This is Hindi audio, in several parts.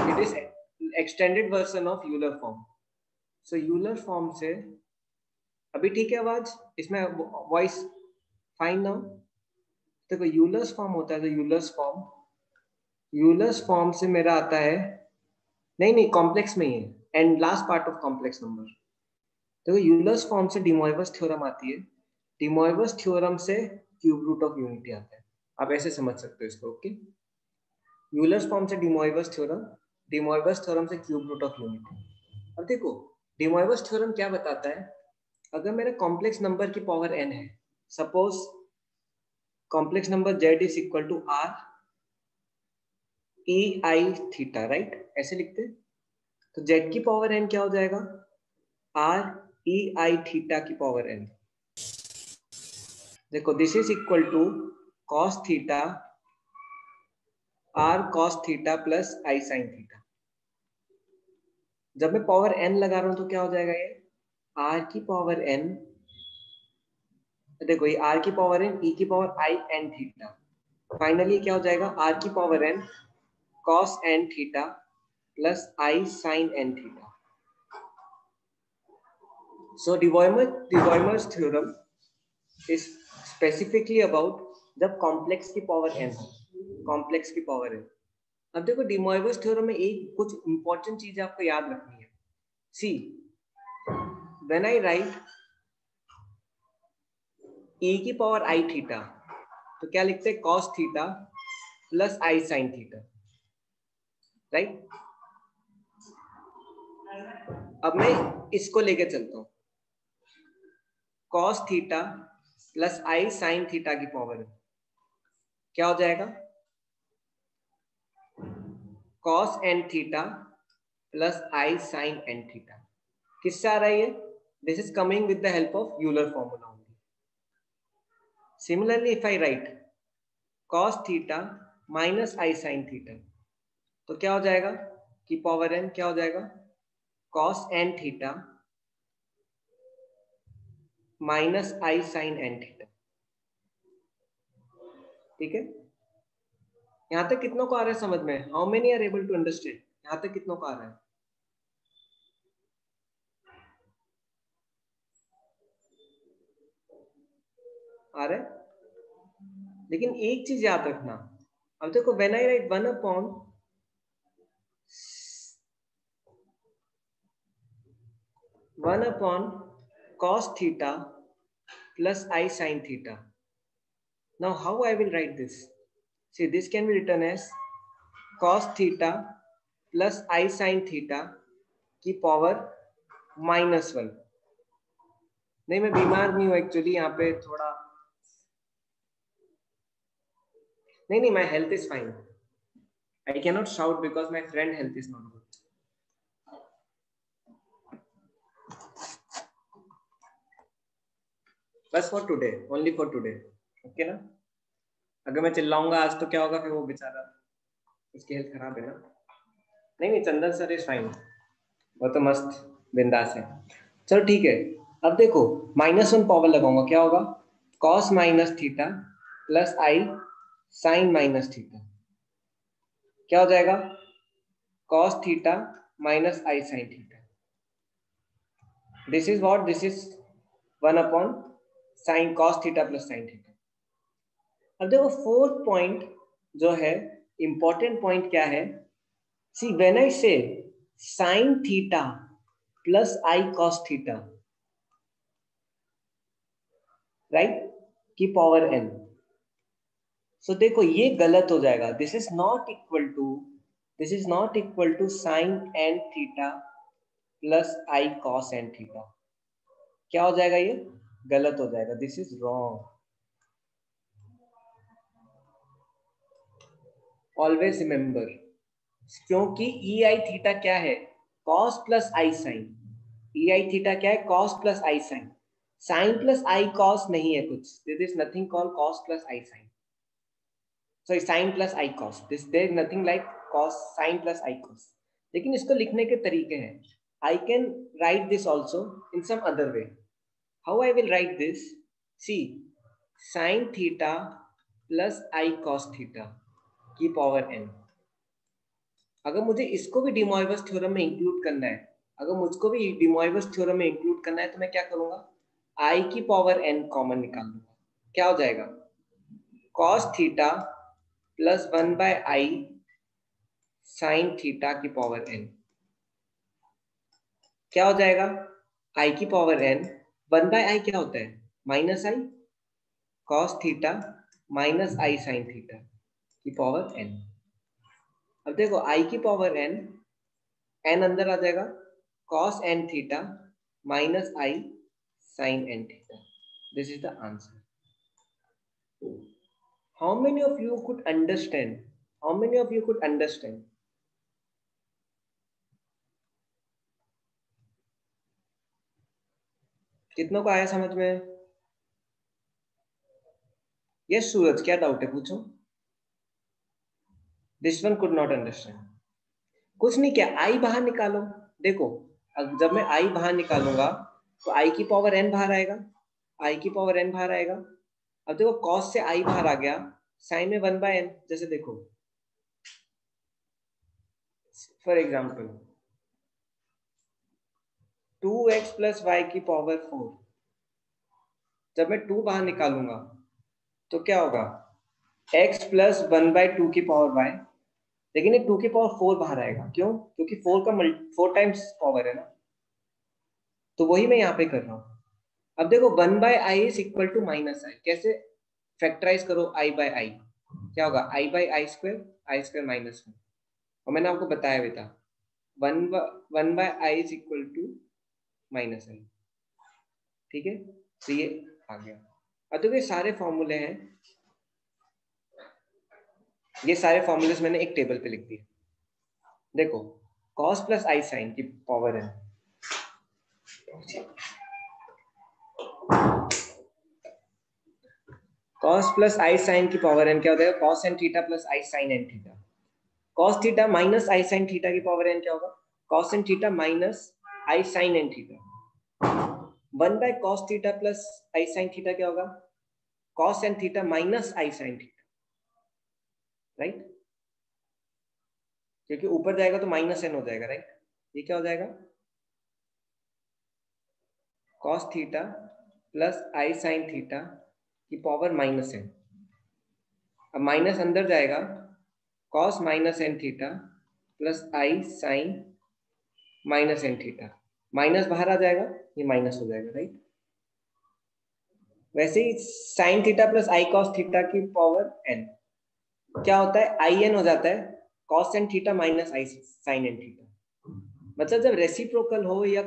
it is extended version of Euler form. So Euler form से अभी ठीक है आवाज, इसमें वॉइस फाइन नाउ. देखो यूलर्स फॉर्म होता है, यूलर्स फॉर्म से मेरा आता है, नहीं कॉम्प्लेक्स में ही है, and last part of complex number. देखो यूलर्स फॉर्म से डिमोइवर्स थ्योरम आती है, डिमोइवर्स थ्योरम से क्यूब रूट ऑफ यूनिटी आता है. आप ऐसे समझ सकते हो इसको. ओके, यूलर्स फॉर्म से डिमोइवर्स थ्योरम से क्यूब रूट ऑफ यूनिटी. अब देखो डिमोइवर्स थ्योरम क्या बताता है, अगर मेरा कॉम्प्लेक्स नंबर की पावर n है, suppose complex number z is equal to r e i theta, right, ऐसे लिखते हैं. तो z की पावर n क्या हो जाएगा, r e i थीटा की पावर n. देखो this is equal to cos theta r cos theta plus i sin theta. जब मैं पावर n लगा रहा हूं तो क्या हो जाएगा, ये r की पावर n, देखो ये r की पावर n e की power i n theta. Finally क्या हो जाएगा, r की power n cos n theta plus i sin n theta. So de Boymer's theorem is specifically about जब कॉम्प्लेक्स की पावर n हो, कॉम्प्लेक्स की पावर n. अब देखो de Boymer's theorem में एक कुछ इंपॉर्टेंट चीज आपको याद रखनी है. See, when I write e की पावर i थीटा, तो क्या लिखते हैं, cos theta plus i sin theta, right. अब मैं इसको लेके चलता हूं, cos theta plus i sin theta की पावर क्या हो जाएगा, cos n theta plus i sin n theta. किससे आ रहा है ये, this is coming with the help of Euler formula only. Similarly if I right cos theta minus i sin theta, तो क्या हो जाएगा कि पावर n क्या हो जाएगा, cos n theta minus i sin n theta. ठीक है, यहां तक कितनों को आ रहा है समझ में, how many are able to understand, यहां तक कितनों को आ रहा है, आ रहा है. लेकिन एक चीज याद रखना, अब देखो when I right 1 upon cos theta plus I sin theta. Now how I will write this, see this can be written as cos theta plus I sin theta की पावर -1. नहीं मैं बीमार नहीं हूं एक्चुअली, यहाँ पे थोड़ा नहीं my health is fine. I cannot shout because my friend health is not good. बस for today, only for today, okay ना. अगर मैं चिल्लाऊंगा आज तो क्या होगा, फिर वो बेचारा, उसकी हेल्थ खराब है ना. नहीं चंदन सर इज फाइन, वो तो मस्त बिंदास है. चलो ठीक है, अब देखो -1 पावर लगाऊंगा, क्या होगा, cos minus theta plus i sine minus theta. क्या हो जाएगा, cos theta minus i sine theta. This is what, this is 1 upon sine cos theta plus sine theta. अब देखो फोर्थ पॉइंट जो है, इंपॉर्टेंट पॉइंट क्या है, सी when I say sine theta plus i cos theta, right, की पावर n. सो देखो ये गलत हो जाएगा, this is not equal to sine n theta plus i cos n theta. क्या हो जाएगा, ये गलत हो जाएगा, this is wrong. Always remember, क्योंकि ई आई थीटा क्या है, cos plus i sine. E i theta क्या है, cos plus i sine. Sine plus i cos नहीं है कुछ, this is nothing called cos plus i sine. Sorry sine plus i cos, this there is nothing like cos sine plus i cos. लेकिन इसको लिखने के तरीके हैं, I can write this also in some other way. How I will write this, see sine theta plus i cos theta की पावर n. अगर मुझे इसको भी डी मॉर्गन्स थ्योरम में इंक्लूड करना है, अगर मुझको भी डी मॉर्गन्स थ्योरम में इंक्लूड करना है तो मैं क्या करूंगा, आई की पावर एन कॉमन निकाल लूंगा। क्या हो जाएगा, cos theta plus 1/i sine theta की पावर एन। क्या हो जाएगा, आई की पावर एन, 1/i क्या होता है, minus i cos theta minus i sine theta की पावर एन। अब देखो आई की पावर एन, एन अंदर आ जाएगा, cos n theta minus i sine n theta. This is the answer. How many of you could understand, how many of you could understand? कितनों को आया समझ में? यस सूरज, क्या डाउट है, पूछो। This one could not understand. कुछ नहीं, क्या आई बाहर निकालो। देखो जब मैं आई बाहर निकालूंगा तो आई की पावर एन बाहर आएगा, आई की पावर एन बाहर आएगा। अब देखो कॉस से आई बाहर आ गया, साइन में 1/n। जैसे देखो for example 2x plus y की पावर 4, जब मैं 2 बाहर निकालूंगा तो क्या होगा, x प्लस 1/2 की पावर y। लेकिन ये 2 की पावर 4 बाहर आएगा, क्यों, क्योंकि 4 का 4 टाइम्स पावर है ना, तो वही मैं यहाँ पे कर रहा हूँ। अब देखो 1/i is equal to minus i, कैसे फैक्टराइज करो i बाय आई, क्या होगा i by i square minus 1। और मैंने आपको बताया भी था 1/i is equal to minus i. ठीक है, तो ये आ गया। अब देखो ये सारे फॉर्मूले हैं, ये सारे फॉर्मूले मैंने एक टेबल पे लिख दिए। देखो cos प्लस आई साइन की पावर है, cos प्लस आई साइन की पावर एन क्या होता है, cos n theta plus i sine n theta. cos theta minus i sine theta की पावर एन क्या होगा, cos n theta minus i sine n theta. 1/cos theta plus i sine theta क्या होगा, cos n theta minus i sine theta, right, क्योंकि ऊपर जाएगा तो माइनस एन हो जाएगा, राइट। ये क्या हो जाएगा, cos theta plus i sine theta की पावर माइनस एन। अब माइनस अंदर जाएगा, cos minus n theta plus i sine minus n theta, minus बाहर आ जाएगा, ये माइनस हो जाएगा, राइट। वैसे ही sine theta plus i cos theta की पावर एन क्या होता है, आई एन हो जाता है, cos n theta minus i sine n theta. मतलब जब रेसिप्रोकल हो या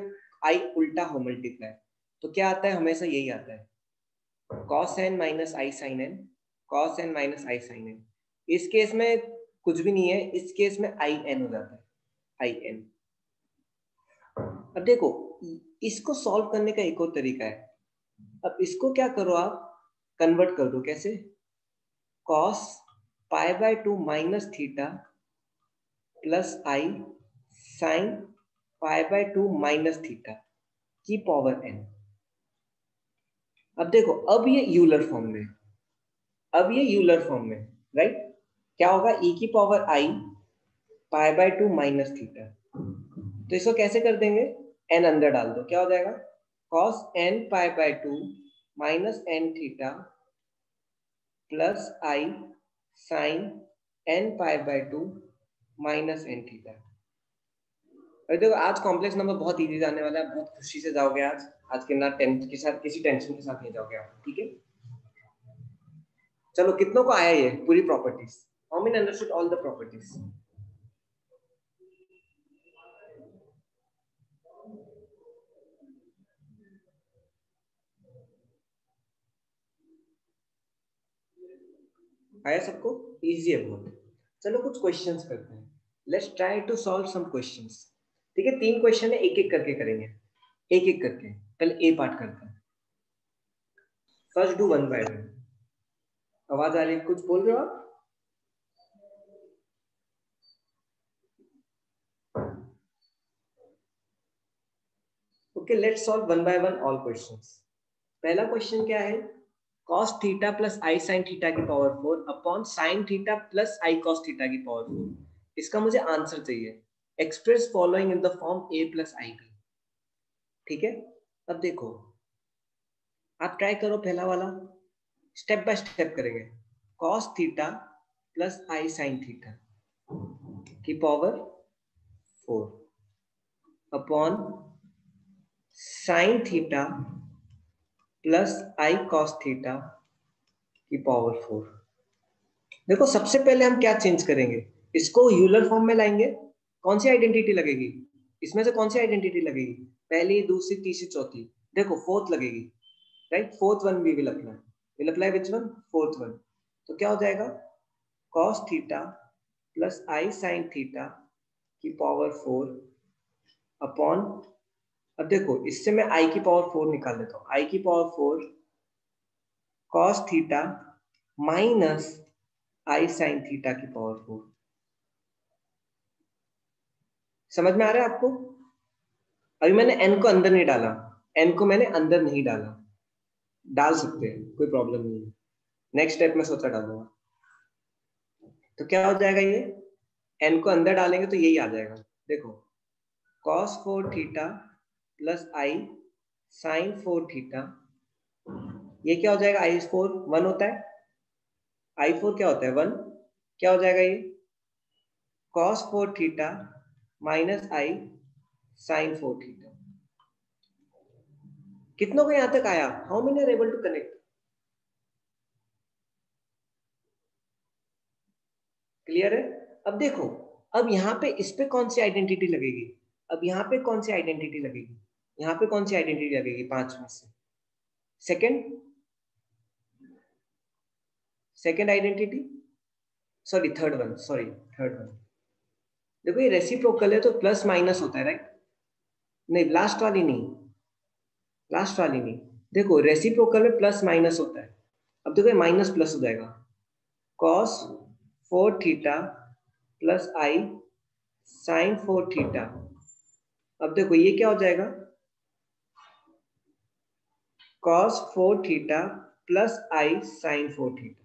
आई उल्टा हो मल्टीप्लाई, तो क्या आता है, हमेशा यही आता है, cos n minus i sine n, cos n minus i sine n. इस केस में कुछ भी नहीं है, इस केस में आई एन हो जाता है, आई एन। अब देखो इसको सॉल्व करने का एक और तरीका है। अब इसको क्या करो, आप कन्वर्ट कर दो, कैसे, cos π/2 minus theta plus i sign π/2 minus theta की पावर एन। अब देखो अब ये यूलर फॉर्म में, अब ये यूलर फॉर्म में, राइट। क्या होगा, e की पावर आई π/2 माइनस थीटा। तो इसको कैसे कर देंगे, n अंदर डाल दो, क्या हो जाएगा, cos n π/2 minus n theta plus i sine n π/2 minus n theta. अरे देखो आज कॉम्प्लेक्स नंबर बहुत इजी जाने वाला है, बहुत खुशी से जाओगे आज, आज के ना टेंथ के साथ किसी टेंशन के साथ नहीं जाओगे आप, ठीक है। चलो कितनों को आया ये पूरी properties, how many understood all the properties? आया सबको, इजी है बहुत। चलो कुछ क्वेश्चंस करते हैं, let's try to solve some questions. ठीक है, 3 क्वेश्चन है, एक एक करके करेंगे, एक एक करके। पहले ए पार्ट करते हैं, first do one by one. आवाज आ रही है, कुछ बोल रहे हो आप? Okay, let's solve one by one all questions. पहला क्वेश्चन क्या है, cos theta plus i sine theta की power 4 upon sine theta plus i cos theta की पावर 4। इसका मुझे आंसर चाहिए। Express following in the form a plus i b. ठीक है, अब देखो आप ट्राई करो पहला वाला, स्टेप बाय स्टेप करेंगे। cos theta plus i sine theta की power 4 upon sine theta plus i cos theta की पावर 4। देखो सबसे पहले हम क्या चेंज करेंगे, इसको यूलर फॉर्म में लाएंगे। कौन सी आइडेंटिटी लगेगी इसमें से, कौन सी आइडेंटिटी लगेगी, पहली दूसरी तीसरी चौथी, देखो फोर्थ लगेगी, राइट। फोर्थ वन भी will apply, will apply which one, fourth one. तो क्या हो जाएगा, cos theta plus i sine theta की पावर 4 अपॉन, अब देखो इससे मैं i की पावर 4 निकाल लेता हूँ, i की power 4 cos theta minus i sine theta की पावर 4। समझ में आ रहा है आपको? अभी मैंने n को अंदर नहीं डाला, n को मैंने अंदर नहीं डाला, डाल सकते हैं कोई प्रॉब्लम नहीं है, नेक्स्ट स्टेप में सोचा डालूंगा। तो क्या हो जाएगा, ये n को अंदर डालेंगे तो यही आ जाएगा। देखो cos 4 theta plus i sine 4 theta, ये क्या हो जाएगा, आई 4 1 होता है, आई 4 क्या होता है 1, क्या हो जाएगा ये cos 4 theta minus i sine 4 theta. कितनों को यहां तक आया, how many are able to connect? Clear है? अब देखो, अब यहाँ पे इस पे कौन सी आइडेंटिटी लगेगी, अब यहाँ पे कौन सी आइडेंटिटी लगेगी, यहाँ पे कौन सी आइडेंटिटी लगेगी, 5 में से second, second identity, sorry third one, sorry third one. देखो ये रेसिप्रोकल है तो प्लस माइनस होता है, राइट? नहीं लास्ट वाली नहीं, लास्ट वाली नहीं, देखो रेसिप्रोकल में प्लस माइनस होता है। अब देखो माइनस प्लस हो जाएगा, cos 4 theta plus i sine 4 theta. अब देखो ये क्या हो जाएगा, cos 4 theta plus i sine 4 theta.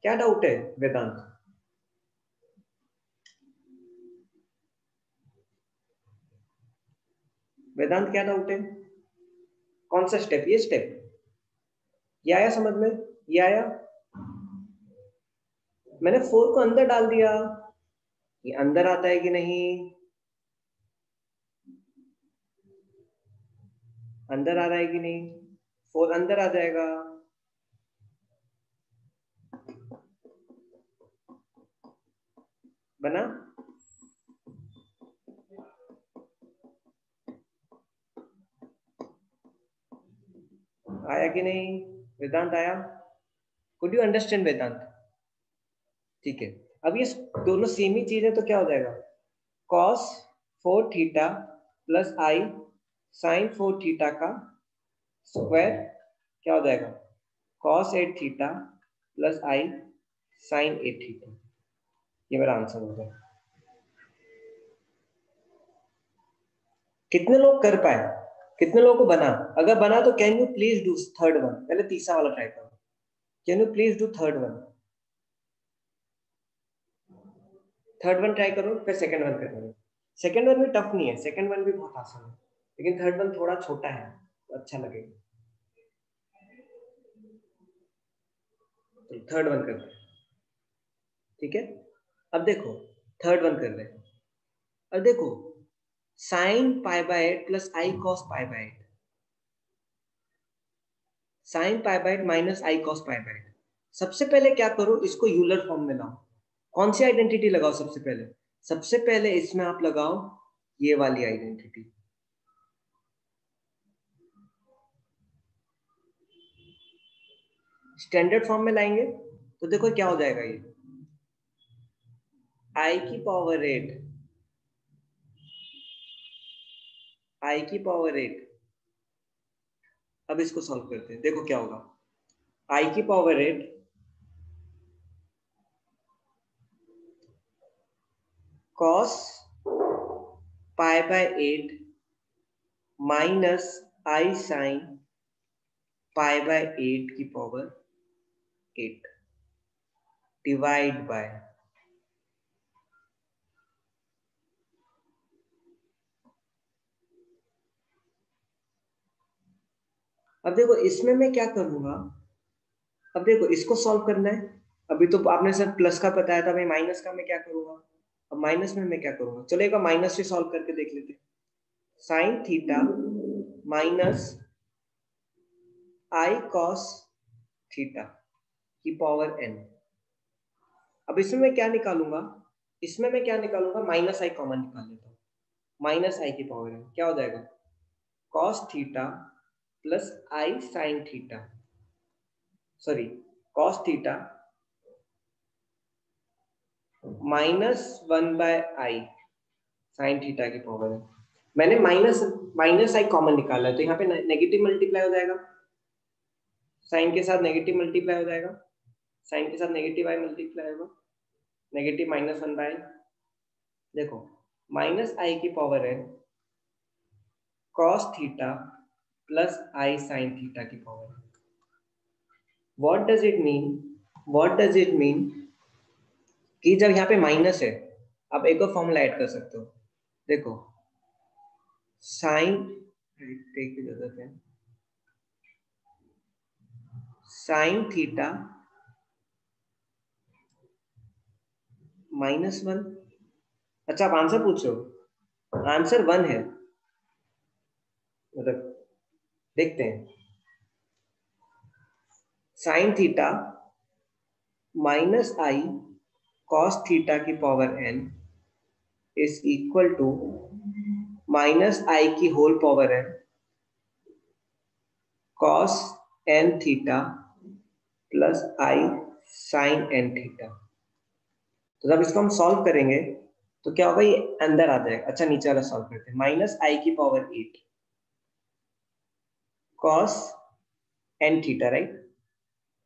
क्या डाउट है वेदांत? वेदांत क्या डाउट है, कौन सा स्टेप, ये स्टेप, ये आया समझ में, ये आया? मैंने 4 को अंदर डाल दिया, ये अंदर आता है कि नहीं, अंदर आ रहा है कि नहीं, 4 अंदर आ जाएगा। बना, आया कि नहीं वेदांत, आया? कुड यू अंडरस्टैंड वेदांत? ठीक है, अब ये दोनों सेम ही चीज है तो क्या हो जाएगा, cos 4 theta plus i sine 4 theta का स्क्वायर, क्या हो जाएगा, cos 8 theta plus i sine 8 theta. ये मेरा आंसर हो गया। कितने लोग कर पाए, कितने लोगों को बना? अगर बना तो can you please do third one, पहले तीसरा वाला ट्राई करो, can you please do third one, third one try करो फिर सेकंड वन करेंगे। सेकंड वन भी टफ नहीं है, सेकंड वन भी बहुत आसान है, लेकिन थर्ड वन थोड़ा छोटा है तो अच्छा लगेगा। तो थर्ड वन करते हैं, ठीक है। अब देखो थर्ड वन कर रहे हैं, अब देखो sine pi by 8 plus i cos pi by 8, sine pi by 8 minus i cos pi by 8। सबसे पहले क्या करो, इसको यूलर फॉर्म में लाओ। कौन सी आइडेंटिटी लगाओ सबसे पहले, सबसे पहले इसमें आप लगाओ ये वाली आइडेंटिटी, स्टैंडर्ड फॉर्म में लाएंगे तो देखो क्या हो जाएगा, ये आई की पावर 8, आई की पावर 8। अब इसको सॉल्व करते हैं, देखो क्या होगा, आई की power 8 cos pi by 8 minus i sine pi by 8 की पावर 8। डिवाइड बाय, अब देखो इसमें मैं क्या करूंगा, अब देखो इसको सॉल्व करना है। अभी तो आपने सर प्लस का बताया था, मैं माइनस का मैं क्या करूंगा, अब माइनस में मैं क्या करूंगा, चलो एक बार माइनस से सॉल्व करके देख लेते हैं। Sine theta minus i cos theta की पावर एन। अब इसमें मैं क्या निकालूंगा, इसमें मैं क्या निकालूंगा, माइनस आई कॉमन निकाल लेता हूँ। माइनस आई की पावर एन क्या हो जाएगा, cos theta plus i sine theta, sorry cos theta minus 1/i sine theta की पावर है। मैंने माइनस माइनस आई कॉमन निकाला है, तो यहाँ पे नेगेटिव मल्टीप्लाई हो जाएगा, साइन के साथ नेगेटिव मल्टीप्लाई हो जाएगा, साइन के साथ नेगेटिव आई मल्टीप्लाई होगा, नेगेटिव -1/, देखो माइनस आई की पावर है cos theta plus i sine theta की power. What does it mean, what does it mean कि जब यहाँ पे माइनस है, आप एक और फॉर्मूला ऐड कर सकते हो। देखो साइन की जरूरत है, साइन थीटा -1, अच्छा आप आंसर पूछ रहे हो, आंसर 1 है, मतलब देखते हैं, sine theta minus i cos theta की power n is equal to minus i की whole power n cos n theta plus i sine n theta. तो जब इसको हम सॉल्व करेंगे तो क्या होगा, ये अंदर आ जाएगा। अच्छा नीचे वाला सॉल्व करते हैं, माइनस आई की power 8 cos n theta, right,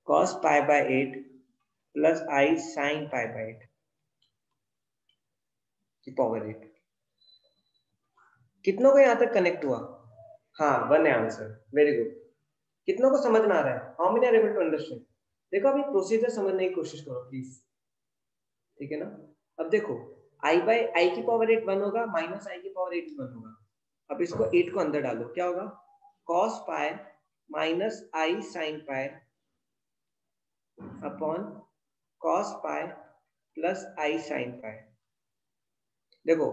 cos π/8 plus i sine π/8 की पावर 8। कितनों को यहाँ तक कनेक्ट हुआ, हाँ 1 है आंसर, वेरी गुड। कितनों को समझ में आ रहा है, how many are able to understand. देखो अभी प्रोसीजर समझने की कोशिश करो प्लीज, ठीक है ना। अब देखो आई की पावर 8 1 होगा, माइनस आई की पावर 8 1 होगा। अब इसको 8 को अंदर डालो, क्या होगा, cos pi minus i sine pi upon cos pi plus i sine pi. देखो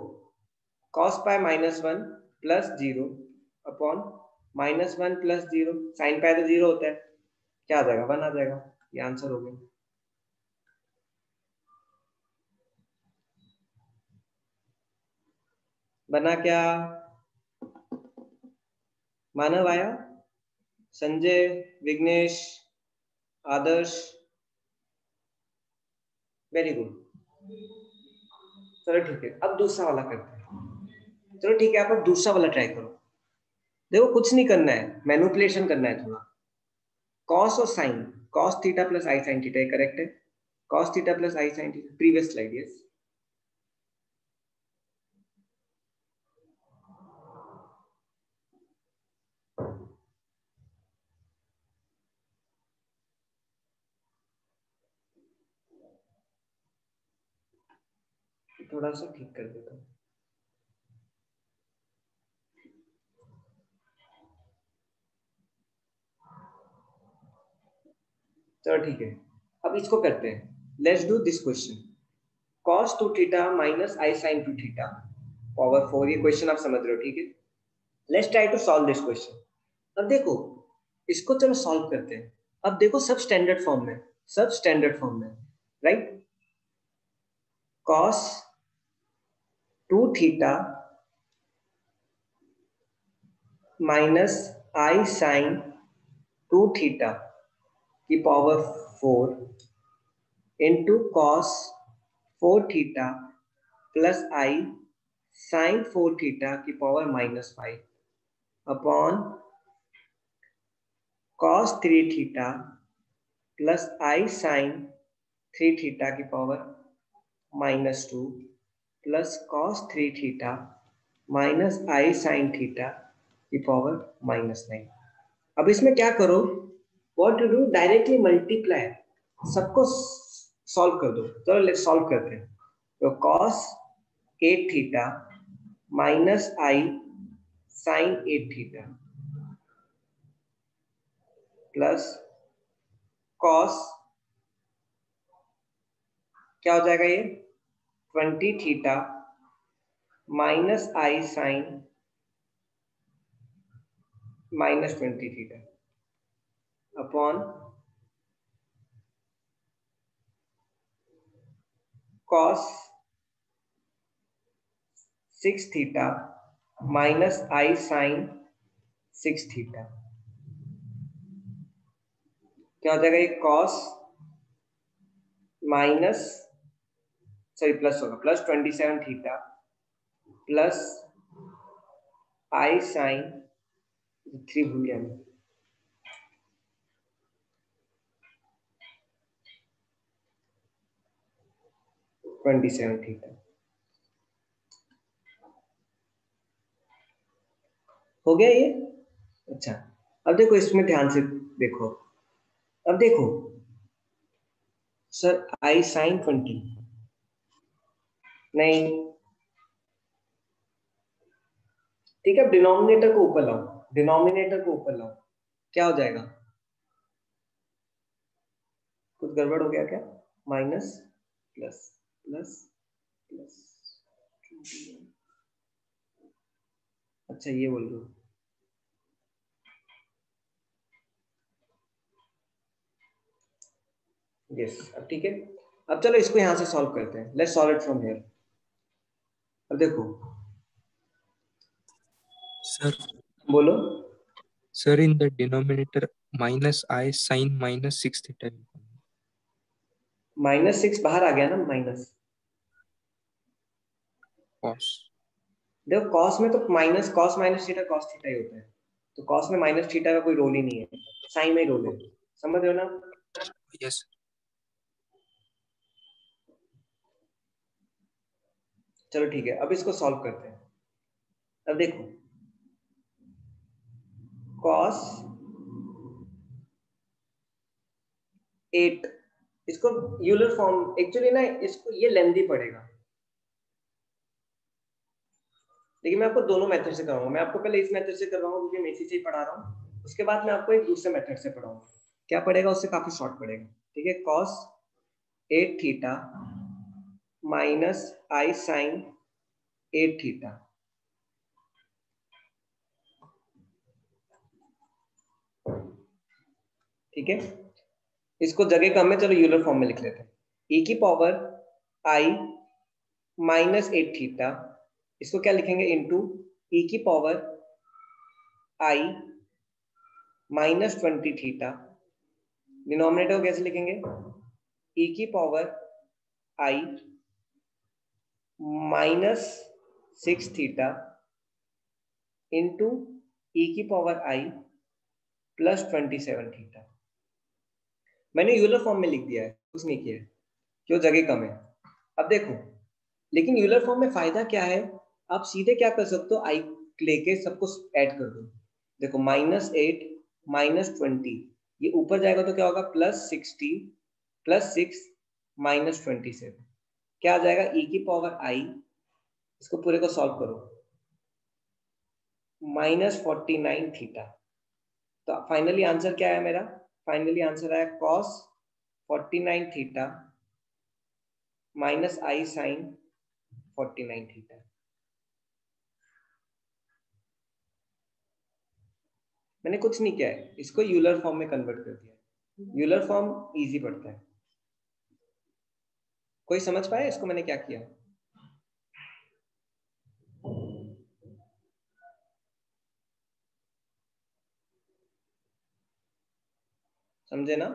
cos pi -1 plus 0 upon -1 plus 0, sine pi तो 0 होता है, क्या आ जाएगा 1 आ जाएगा, ये आंसर हो गया। बना क्या, मानव आया, संजय, विघ्नेश, आदर्श, वेरी गुड। चलो ठीक है, अब दूसरा वाला करते हैं। चलो ठीक है, आप अब दूसरा वाला ट्राई करो। देखो कुछ नहीं करना है, मैनिपुलेशन करना है थोड़ा। कॉस और sine, cos theta plus i sine theta, correct है, cos theta plus i sine theta, previous slide, yes. थोड़ा सा ठीक कर देता हूँ। चलो ठीक है, अब इसको करते हैं, let's do this question. cos 2 theta minus i sine 2 theta power 4, ये क्वेश्चन आप समझ रहे हो, ठीक है। Let's try to solve this question. अब देखो इसको चलो सॉल्व करते हैं। अब देखो सब स्टैंडर्ड फॉर्म में, सब स्टैंडर्ड फॉर्म में, right. cos 2 theta minus i sine 2 theta की power 4 into cos 4 theta plus i sine 4 theta की power -5 upon cos 3 theta plus i sine 3 theta की power -2 plus cos 3 theta minus i sine theta की पावर -9। अब इसमें क्या करो, what to do, directly multiply, सबको सॉल्व कर दो। चलो लेट्स सॉल्व करते हैं। तो cos 8 theta minus i sine 8 theta plus cos क्या हो जाएगा ये 20 theta minus i sine minus 20 theta upon cos 6 theta minus i sine 6 theta क्या हो जाएगा ये cos माइनस सॉरी प्लस होगा plus 27 theta plus i sine 3 भूल गया मैं 27 थीटा हो गया ये। अच्छा अब देखो इसमें ध्यान से देखो। अब देखो सर आई साइन 20 नहीं ठीक है। डिनोमिनेटर को ऊपर लाओ डिनोमिनेटर को ऊपर लाओ क्या हो जाएगा कुछ गड़बड़ हो गया क्या माइनस प्लस प्लस प्लस अच्छा ये बोल रहे हो यस अब ठीक है। अब चलो इसको यहां से सॉल्व करते हैं। Let's solve it from here. अब देखो Sir, बोलो sir, in the denominator minus I sin minus 6 theta. -6 बाहर आ गया ना माइनस। Cos. देखो कॉस में तो minus cos minus theta cos theta ही होता है। तो कॉस में माइनस थीटा का कोई रोल ही नहीं है साइन में ही रोल है। समझ रहे हो ना। Yes. चलो ठीक है अब इसको सॉल्व करते हैं। अब देखो कॉस 8 इसको यूलर फॉर्म एक्चुअली ना इसको ये लेंथी पड़ेगा लेकिन मैं आपको दोनों मेथड से कराऊंगा। मैं आपको पहले इस मेथड से करवाऊंगा क्योंकि मैं इसी से ही पढ़ा रहा हूँ। उसके बाद मैं आपको एक दूसरे मेथड से पढ़ाऊंगा। क्या पड़ेगा उससे काफी शॉर्ट पड़ेगा। ठीक है cos 8 theta minus i sine 8 theta ठीक है। इसको जगह कम है चलो यूलर फॉर्म में लिख लेते हैं। e की पावर आई माइनस 8 थीटा इसको क्या लिखेंगे इनटू e की पावर आई माइनस 20 थीटा डिनोमिनेटर को कैसे लिखेंगे e की पावर आई माइनस 6 थीटा इंटू e की पावर आई प्लस 27 थीटा। मैंने यूलर फॉर्म में लिख दिया है कुछ नहीं किया है क्यों जगह कम है। अब देखो लेकिन यूलर फॉर्म में फायदा क्या है आप सीधे क्या कर सकते हो आई लेके सबको ऐड कर दो। देखो -8 -20 ये ऊपर जाएगा तो क्या होगा +60 +6 -27 क्या आ जाएगा e की पावर आई इसको पूरे को सॉल्व करो -49 थीटा। तो फाइनली आंसर क्या है मेरा फाइनली आंसर आया cos 49 theta minus i sign 49 theta. मैंने कुछ नहीं किया है इसको यूलर फॉर्म में कन्वर्ट कर दिया। यूलर फॉर्म इजी पड़ता है। कोई समझ पाया इसको मैंने क्या किया। समझे ना।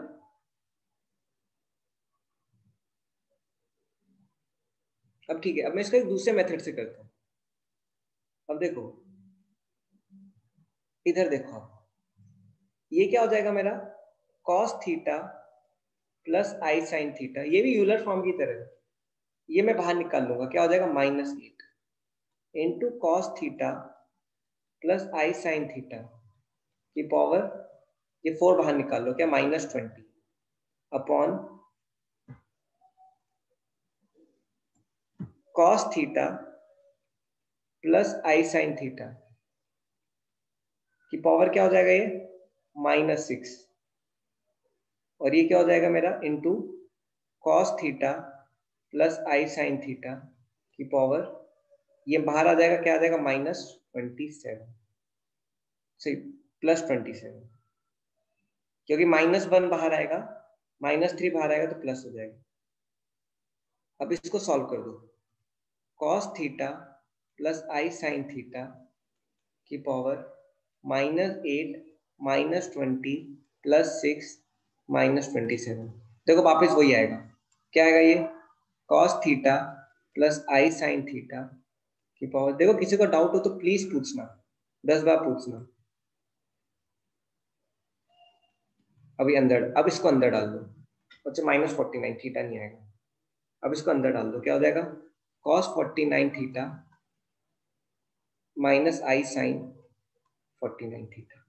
अब ठीक है अब मैं इसका एक दूसरे मेथड से करता हूँ। अब देखो इधर देखो ये क्या हो जाएगा मेरा cos theta plus i sine theta ये भी यूलर फॉर्म की तरह है। ये मैं बाहर निकाल लूंगा क्या हो जाएगा -8 into cos theta plus i sine theta की पावर ये 4 बाहर निकाल लो क्या -20 upon cos theta plus i sine theta की पावर क्या हो जाएगा ये -6, और ये क्या हो जाएगा मेरा into cos theta plus i sine theta की पावर, ये बाहर आ जाएगा, क्या आ जाएगा -27, सही +27, क्योंकि -1 बाहर आएगा, -3 बाहर आएगा तो प्लस हो जाएगा। अब इसको सॉल्व कर दो, cos theta plus i sine theta की पावर -8 -20 +6 -27, देखो वापस वही आएगा, क्या आएगा ये cos theta plus i sine theta की पावर, देखो किसी को डाउट हो तो प्लीज पूछना, 10 बार पूछना। अभी अंदर, अब इसको अंदर डाल दो, अच्छा -49 थीटा नहीं आएगा, अब इसको अंदर डाल दो, क्या हो जाएगा cos 49 theta minus i sign 49 theta.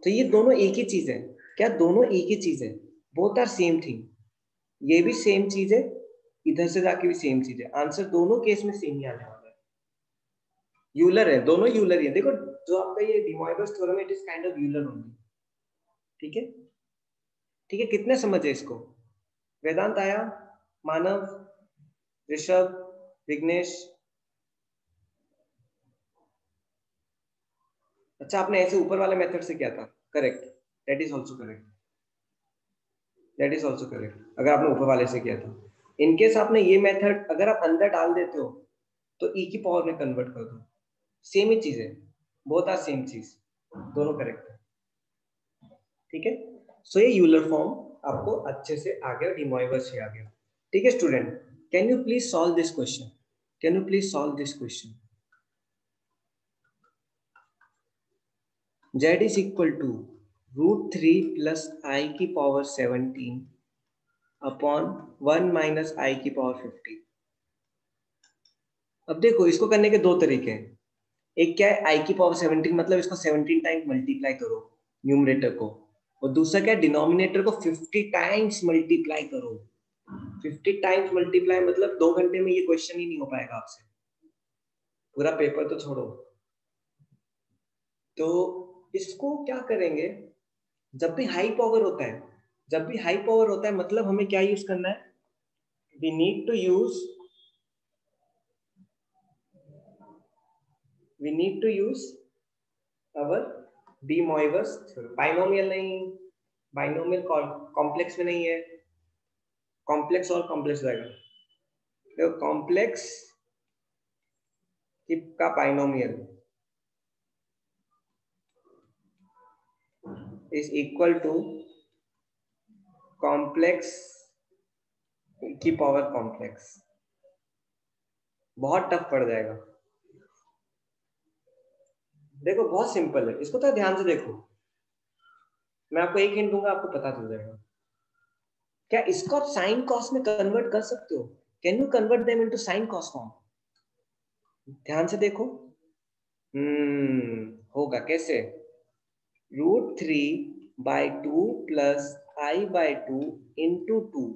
तो ये दोनों एक ही चीज है, क्या दोनों एक ही चीज है, बोथ आर सेम थिंग, ये भी सेम चीज है, इधर से जाके भी सेम चीज है, आंसर दोनों केस में सेम ही आने वाला है, यूलर है, दोनों यूलर ही है। देखो जो आपका ये de Moivre's theorem, it is kind of Euler only, ठीक है ठीक है, कितने समझे इसको? वेदांत आया, मानव, ऋषभ, विघ्नेश, अच्छा आपने ऐसे ऊपर वाले मेथड से किया था, correct, that is also correct, that is also correct, अगर आपने ऊपर वाले से किया था। इनकेस आपने ये मेथड अगर आप अंदर डाल देते हो तो ई की पावर में कन्वर्ट कर दो, सेम ही चीज है, बोथ आर सेम चीज, दोनों करेक्ट है, ठीक है। सो ये यूलर फॉर्म आपको अच्छे से आ गया, डी मॉइवर्स से आ गया, ठीक है student. Can you please solve this question, can you please solve this question? Z is equal to √3 plus I की पावर 17 अपॉन 1 माइनस I की पावर 50। अब देखो इसको करने के दो तरीके हैं, एक क्या है I की पावर 17, मतलब इसको 17 टाइम्स मल्टीप्लाई करो न्यूमरेटर को, और दूसरा क्या है डिनोमिनेटर को 50 टाइम्स मल्टीप्लाई करो। 50 टाइम्स मल्टीप्लाई मतलब 2 घंटे में ये क्वेश्चन ही नहीं हो पाएगा आपसे, पूरा पेपर तो छोड़ो। तो इसको क्या करेंगे, जब भी हाई पावर होता है, जब भी हाई पावर होता है मतलब हमें क्या यूज करना है, we need to use our De Moivre's theorem, binomial नहीं, बाइनोमियल कॉम्प्लेक्स में नहीं है, कॉम्प्लेक्स और कॉम्प्लेक्स रहेगा, तो कॉम्प्लेक्स का binomial is equal to complex की पावर कॉम्प्लेक्स, बहुत टफ पड़ जाएगा। देखो बहुत सिंपल है, इसको तो ध्यान से देखो, मैं आपको एक हिंट दूंगा, आपको पता चल जाएगा। क्या इसको आप साइन कॉस में कन्वर्ट कर सकते हो? Can you convert them into sine cos form? ध्यान से देखो, होगा कैसे, √3/2 प्लस I/2 इंटू 2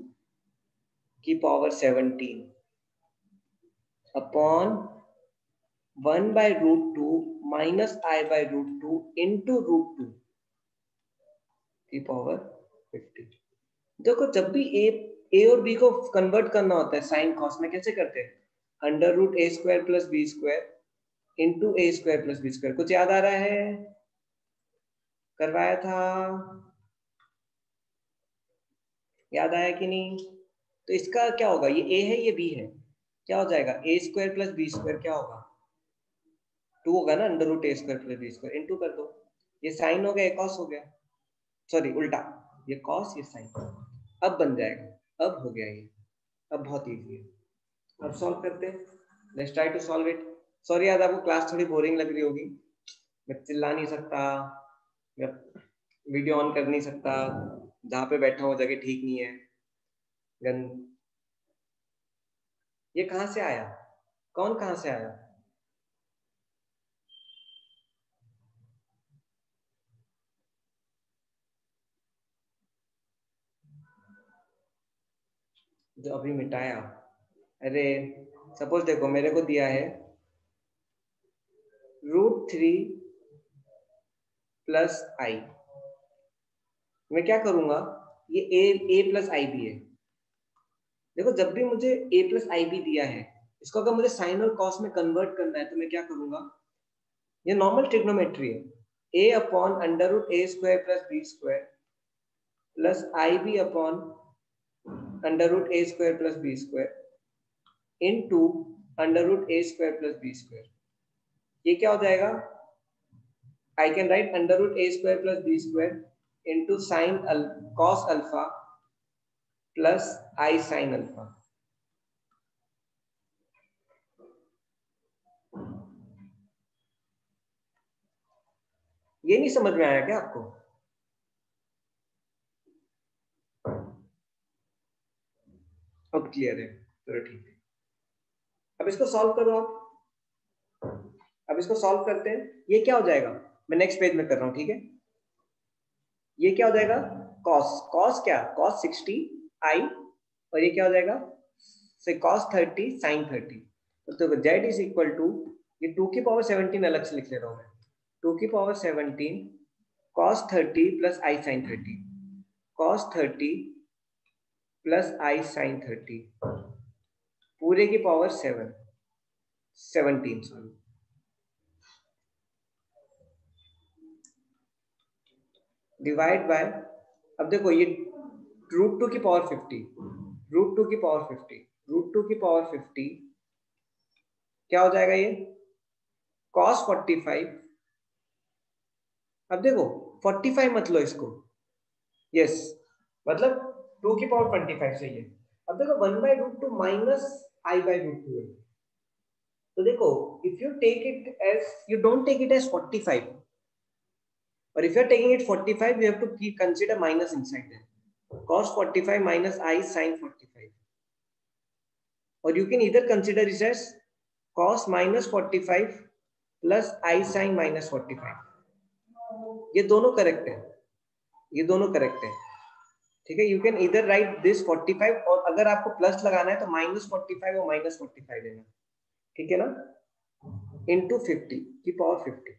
की power 17 upon 1/√2 minus I/2 into √2 की पावर 50। देखो जब भी ए और बी को कन्वर्ट करना होता है साइन कॉस में, कैसे करते हैं, √a² plus b² into a² plus b², कुछ याद आ रहा है, करवाया था, याद आया कि नहीं? तो इसका क्या होगा, ये a है ये b है, क्या हो जाएगा a² प्लस b² क्या होगा 2 होगा ना, √a² प्लस b² इंटू कर दो, ये साइन हो गया, ये कॉस हो गया, सॉरी उल्टा, ये कॉस ये साइन, अब बन जाएगा, अब हो गया ये, अब बहुत इजी है। अब सॉल्व करते हैं, let's try to solve it. Sorry यार आपको क्लास थोड़ी बोरिंग लग रही होगी, मैं चिल्ला नहीं सकता, मैं वीडियो ऑन कर नहीं सकता, जहाँ पे बैठा हूँ जगह ठीक नहीं है, गन ये कहाँ से आया, कौन कहाँ से आया? जो अभी मिटाया, अरे सपोज देखो मेरे को दिया है √3 प्लस आई, मैं क्या करूंगा, ये ए प्लस आई बी है। देखो जब भी मुझे ए प्लस आई बी दिया है, इसको अगर मुझे साइन और कॉस में कन्वर्ट करना है तो मैं क्या करूंगा, ये नॉर्मल ट्रिग्नोमेट्री है, a upon √a² plus b² plus i b upon √a² plus b² into √a² plus b²। ये क्या हो जाएगा, I can write √a² plus b² into sine cos alpha plus i sine alpha. ये नहीं समझ में आया क्या आपको? अब क्लियर है, चलो ठीक है। अब इसको सॉल्व करो आप। अब इसको सॉल्व करते हैं, ये क्या हो जाएगा, मैं नेक्स्ट पेज में कर रहा हूं, ठीक है। ये क्या हो जाएगा, कॉस कॉस क्या, कॉस 60 आई, और ये क्या हो जाएगा, से कॉस 30 साइन 30। तो जेड इज इक्वल टू, ये 2 की पावर 17 अलग से लिख ले रहा हूं मैं, 2 की power 17 cos 30 plus i sign 30, cos 30 plus i sign 30 पूरे की पावर 17 सॉरी, डिवाइड बाय, अब देखो ये √2 की पावर 50, √2 की पावर 50, √2 की पावर 50 क्या हो जाएगा ये, cos 45। अब देखो 45 मत लो इसको, यस मतलब 2 की पावर 25 सही है। अब देखो 1/√2 माइनस आई बाई √2 है, तो देखो if you take it as, you don't take it as 45, और if you are taking it 45 you have to keep consider minus inside there, cos 45 minus I sin 45, or you can either consider it as cos minus 45 plus I sin minus 45, ये दोनों करेक्ट है, ये दोनों करेक्ट है, ठीक है। यू कैन इधर राइट दिस 45, और अगर आपको प्लस लगाना है तो -45 और -45 लेना, ठीक है ना, इनटू 50 की power 50,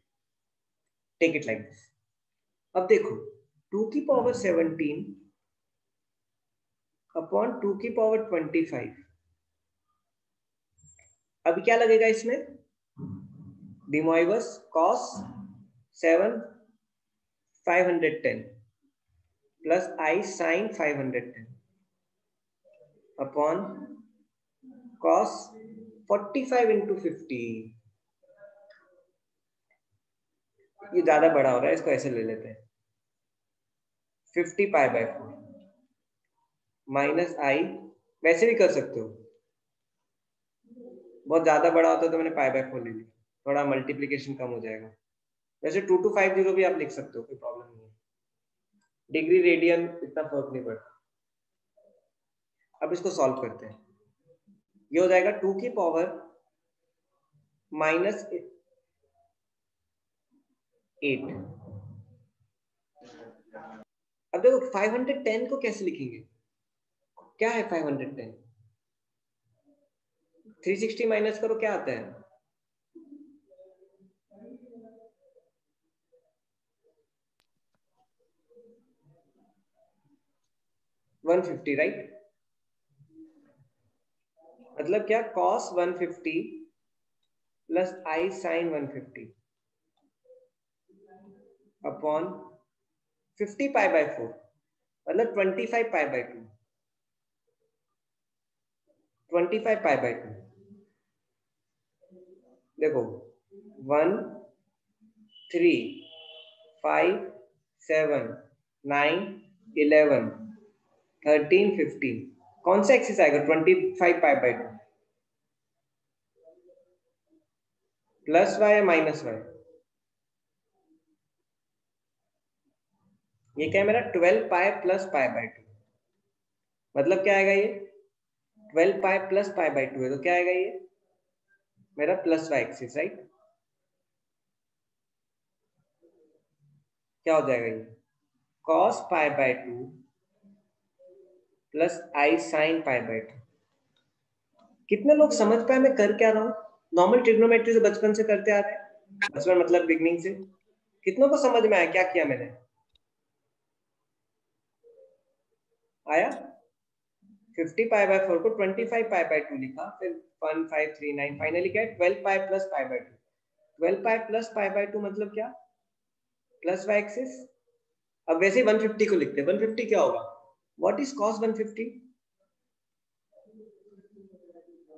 take it like this. अब देखो 2 की पावर 17 अपॉन 2 की पावर 25, अब क्या लगेगा इसमें, डिमोइवस cos 7 510 plus i sign 510 upon cos 45 into 50, ये ज्यादा बड़ा हो रहा है, इसको ऐसे ले लेते हैं, 50 पाई बाय 4 माइनस आई, वैसे भी कर सकते हो, बहुत ज्यादा बड़ा होता है तो मैंने पाई बाय 4 ले ली, थोड़ा मल्टीप्लीकेशन कम हो जाएगा, वैसे 2250 भी आप लिख सकते हो, कोई प्रॉब्लम नहीं है, डिग्री रेडियन इतना फर्क नहीं पड़ता। अब इसको सॉल्व करते हैं, ये हो जाएगा 2 की पावर -8, अब देखो 510 को कैसे लिखेंगे, क्या है 510, 360 माइनस करो क्या आता है, 150 राइट, मतलब क्या cos 150 plus i sine 150 upon 50 pi by 4, मतलब 25 पाई बाय 2, 25 पाई बाय 2, देखो 1 3 5 7 9 11 13 15, कौन सा एक्सिस आएगा, 25 पाई बाय 2 प्लस वाई या माइनस वाई, ये क्या है मेरा 12 पाई प्लस पाई बाय 2, मतलब क्या आएगा ये 12 पाई प्लस पाई बाय 2 है, तो क्या आएगा ये मेरा प्लस वाई एक्सिस राइट, क्या हो जाएगा ये cos pi by 2 plus i sine pi by 2, कितने लोग समझ पाए मैं कर क्या रहा हूँ? नॉर्मल ट्रिग्नोमेट्री से बचपन से करते आ रहे हैं, बचपन मतलब बिगनिंग से। कितनों को समझ में आया क्या किया मैंने? आया? 50 पाई बाय 4 को 25 पाई बाय 2 लिखा, फिर 1539, फाइनली क्या है 12 pi plus pi by 2। 12 pi plus pi by 2 मतलब क्या? Plus y axis. अब वैसे ही 150 को लिखते हैं, 150 क्या होगा? What is cos 150?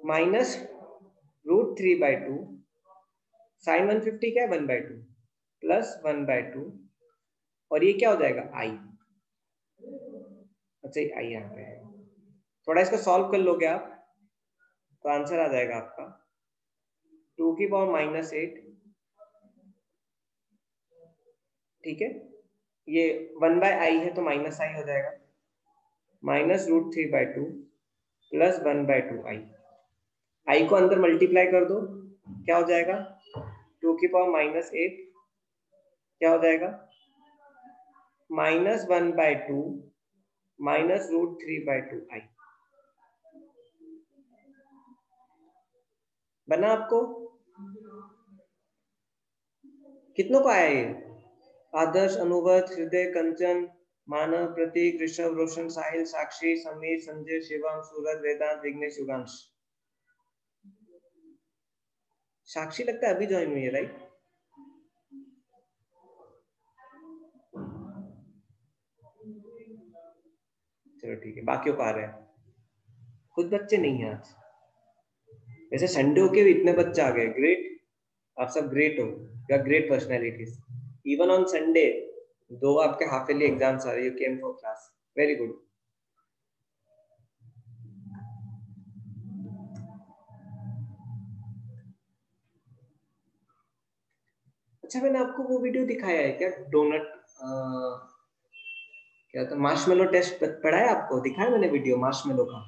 Minus √3/2 sine 150 क्या है 1/2 प्लस 1/2, और ये क्या हो जाएगा आई। अच्छा ये आई यहाँ पे है, थोड़ा इसको सॉल्व कर लोगे आप तो आंसर आ जाएगा आपका 2⁻⁻8। ठीक है, ये 1/i है तो माइनस आई हो जाएगा, माइनस √3/2 प्लस 1/2 आई को अंदर मल्टीप्लाई कर दो, क्या हो जाएगा 2⁻⁻8, क्या हो जाएगा -1/2 माइनस √3/2 आई। बना आपको? कितनों को आया ये? आदर्श, अनुवर्त, हृदय, कंचन, मानव, प्रतीक, ऋषभ, रोशन, साहिल, साक्षी, समीर, संजय, शिवम, सूरज, वेदांत, विघ्नेश, युगांश। साक्षी लगता है अभी ज्वाइन हुई है राइट? चलो ठीक है, बाकियों को आ रहे हैं, कुछ बच्चे नहीं है आज। वैसे संडे होके भी इतने बच्चे आ गए, ग्रेट, आप सब ग्रेट हो, you are great personalities. Even on Sunday 2 आपके हाफ ईयरली एग्जाम्स आ रहे, you came for class, very good. अच्छा मैंने आपको वो वीडियो दिखाया है क्या, डोनट क्या था, मार्शमेलो टेस्ट पढ़ा है आपको? दिखाया मैंने वीडियो मार्शमेलो का?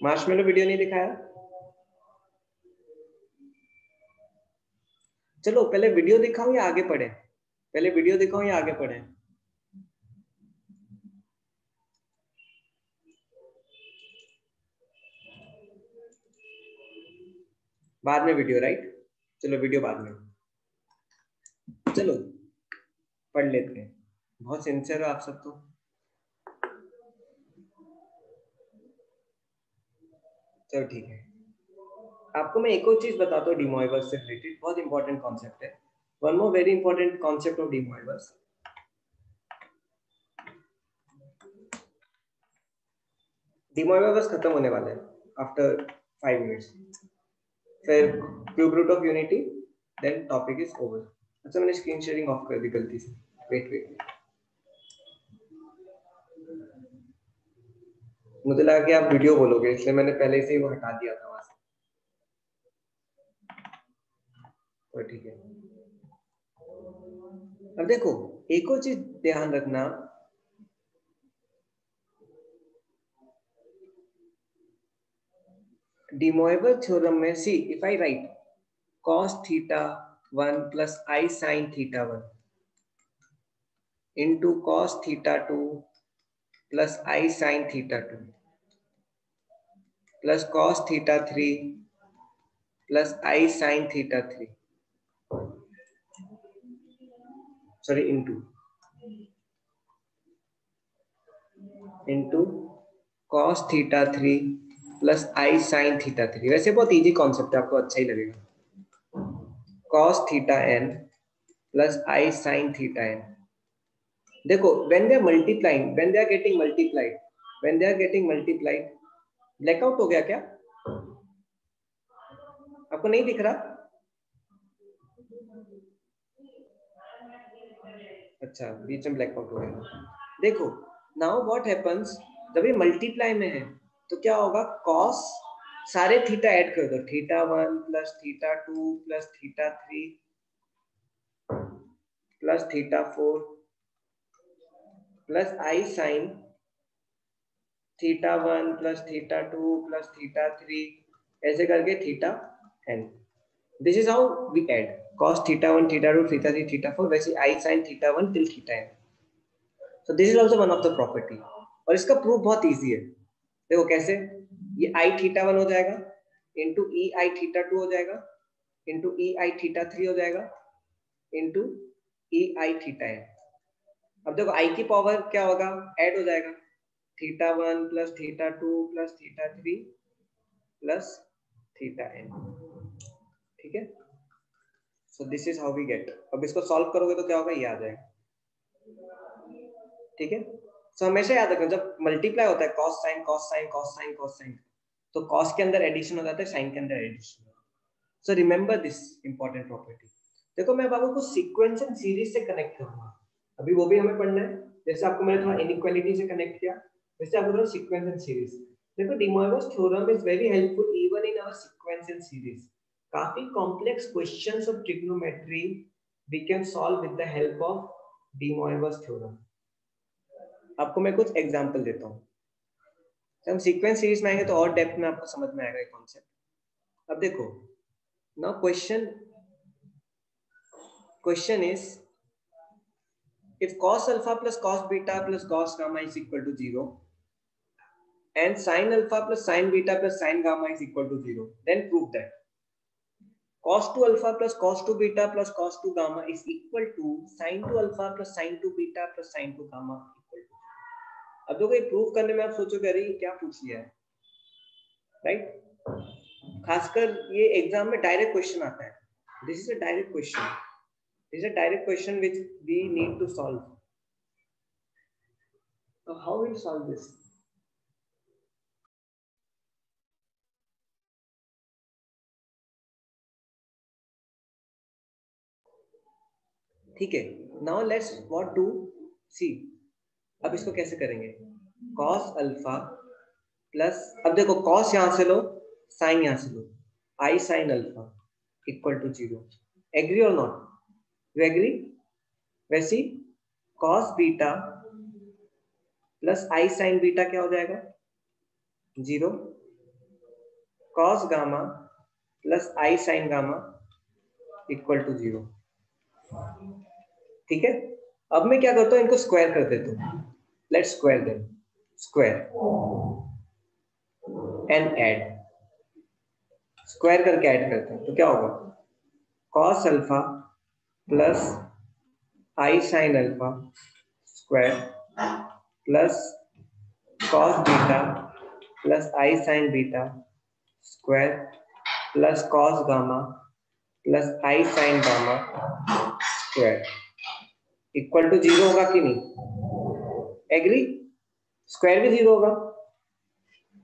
मार्शमेलो वीडियो नहीं दिखाया? चलो पहले वीडियो दिखाऊं या आगे पढ़े? पहले वीडियो दिखाऊं या आगे पढ़े? बाद में वीडियो राइट? चलो वीडियो बाद में, चलो पढ़ लेते हैं, बहुत सिंसियर हो आप सब तो। चलो ठीक है, आपको मैं एक और चीज बताता हूँ डी मोइवर्स से रिलेटेड, बहुत इंपॉर्टेंट कॉन्सेप्ट है। One more very important concept of De De Moivre's होने वाला है आफ्टर 5 मिनट्स, फिर cube root of unity, then topic is over. अच्छा मैंने स्क्रीन शेयरिंग ऑफ कर दी गलती से, वेट वेट, मुझे लगा कि आप वीडियो बोलोगे इसलिए मैंने पहले से ही वो हटा दिया था वहां से, तो ठीक है। अब देखो एक और चीज ध्यान रखना, De Moivre theorem में see if I write cos θ1 plus I sin θ1 into cos θ2 plus I sin θ2 plus cos θ3 plus I sin θ3, sorry into cos θ3 plus I sin θ3। वैसे बहुत इजी कॉन्सेप्ट है, आपको अच्छा ही लगेगा। cos θn plus I sin θn, देखो when they are multiplying, when they are getting multiplied, when they are getting multiplied, blackout हो गया क्या? आपको नहीं दिख रहा? अच्छा बीच में ब्लैकआउट हो गया। देखो नाउ व्हाट हैपेंस, जब ये मल्टीप्लाई में है तो क्या होगा, कॉस सारे थीटा ऐड कर दो, θ1 plus θ2 plus θ3 plus θ4 plus i sine θ1 plus θ2 plus θ3, ऐसे करके θn। This is how we add cos θ1 θ2 θ3 θ4, वैसे I sin θ1 till θn। So this is also one of the property, और इसका प्रूफ बहुत इजी है। देखो कैसे, ये आई थीटा 1 हो जाएगा इंटू ई आई थीटा 2 हो जाएगा इंटू ई आई थीटा 3 हो जाएगा into E i theta N. अब देखो आई की पावर क्या होगा, ऐड हो जाएगा, theta 1 plus theta 2 plus theta 3 plus theta n. ठीक है, so this is how we get. अब इसको सॉल्व करोगे तो क्या होगा, ये आ जाएगा। ठीक है, सो हमेशा याद रखना जब मल्टीप्लाई होता है cos sine cos sine cos sine cos sine, तो कॉस के अंदर एडिशन हो जाता है, साइन के अंदर addition. So remember this important property. देखो मैं अब आपको कुछ सीक्वेंस एंड सीरीज से कनेक्ट करूंगा, अभी वो भी हमें पढ़ना है। जैसे आपको मैंने थोड़ा इनइक्वालिटी से कनेक्ट किया, वैसे आपको थोड़ा सीक्वेंस एंड सीरीज। देखो de Morgan's theorem is very helpful even in our sequence and series. काफी complex questions of trigonometry we can solve with the help of de Morgan's theorem. आपको मैं कुछ एग्जांपल देता हूँ, जब हम सीक्वेंस सीरीज में आएंगे तो और डेप्थ में आपको समझ में आएगा ये कॉन्सेप्ट। अब देखो now question is if cos alpha plus cos beta plus cos gamma is equal to 0 and sin alpha plus sin beta plus sin gamma is equal to 0, then prove that cos 2 alpha plus cos 2 beta plus cos 2 gamma is equal to sin 2 alpha plus sin 2 beta plus sin 2 gamma equal to। अब देखो ये प्रूव करने में आप सोचोगे अरे क्या पूछ लिया है, राइट। खासकर ये एग्जाम में डायरेक्ट क्वेश्चन आता है, this is a direct question, this is a direct question which we need to solve. So how will we solve this? ठीक है, now let's what do, see अब इसको कैसे करेंगे, cos अल्फा प्लस, अब देखो cos यहां से लो, sin यहां से लो, आई sin alpha equal to 0। Agree और नॉट, यू एग्री? वैसे cos beta plus i sin beta क्या हो जाएगा 0, cos gamma plus i sin gamma equal to 0। ठीक है, अब मैं क्या करता हूं, इनको स्क्वायर कर देता हूं, let's square them, square and add, square करके ऐड करते हैं तो क्या होगा, cos alpha plus i sin alpha square plus cos beta plus i sin beta square plus cos gamma plus i sin gamma square equal to 0 होगा कि नहीं? एग्री, स्क्वायर भी 0 होगा।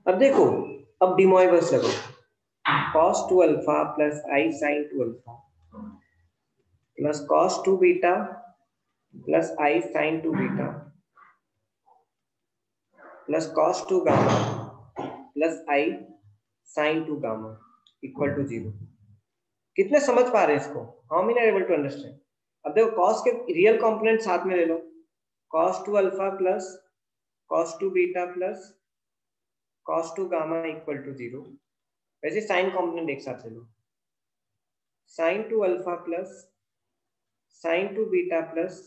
अब देखो, अब डी मॉर्गन्स लगो, cos 2 alpha plus i sin 2 alpha plus cos 2 beta plus i sin 2 beta plus cos 2 gamma plus i sin 2 gamma equal to 0। कितने समझ पा रहे हैं इसको? How many are able to understand? अब देखो cos के रियल कंपोनेंट साथ में ले लो, cos 2 alpha plus cos 2 beta plus cos 2 gamma equal to 0। वैसे साइन कंपोनेंट एक साथ ले लो, sin 2 alpha plus sin 2 beta plus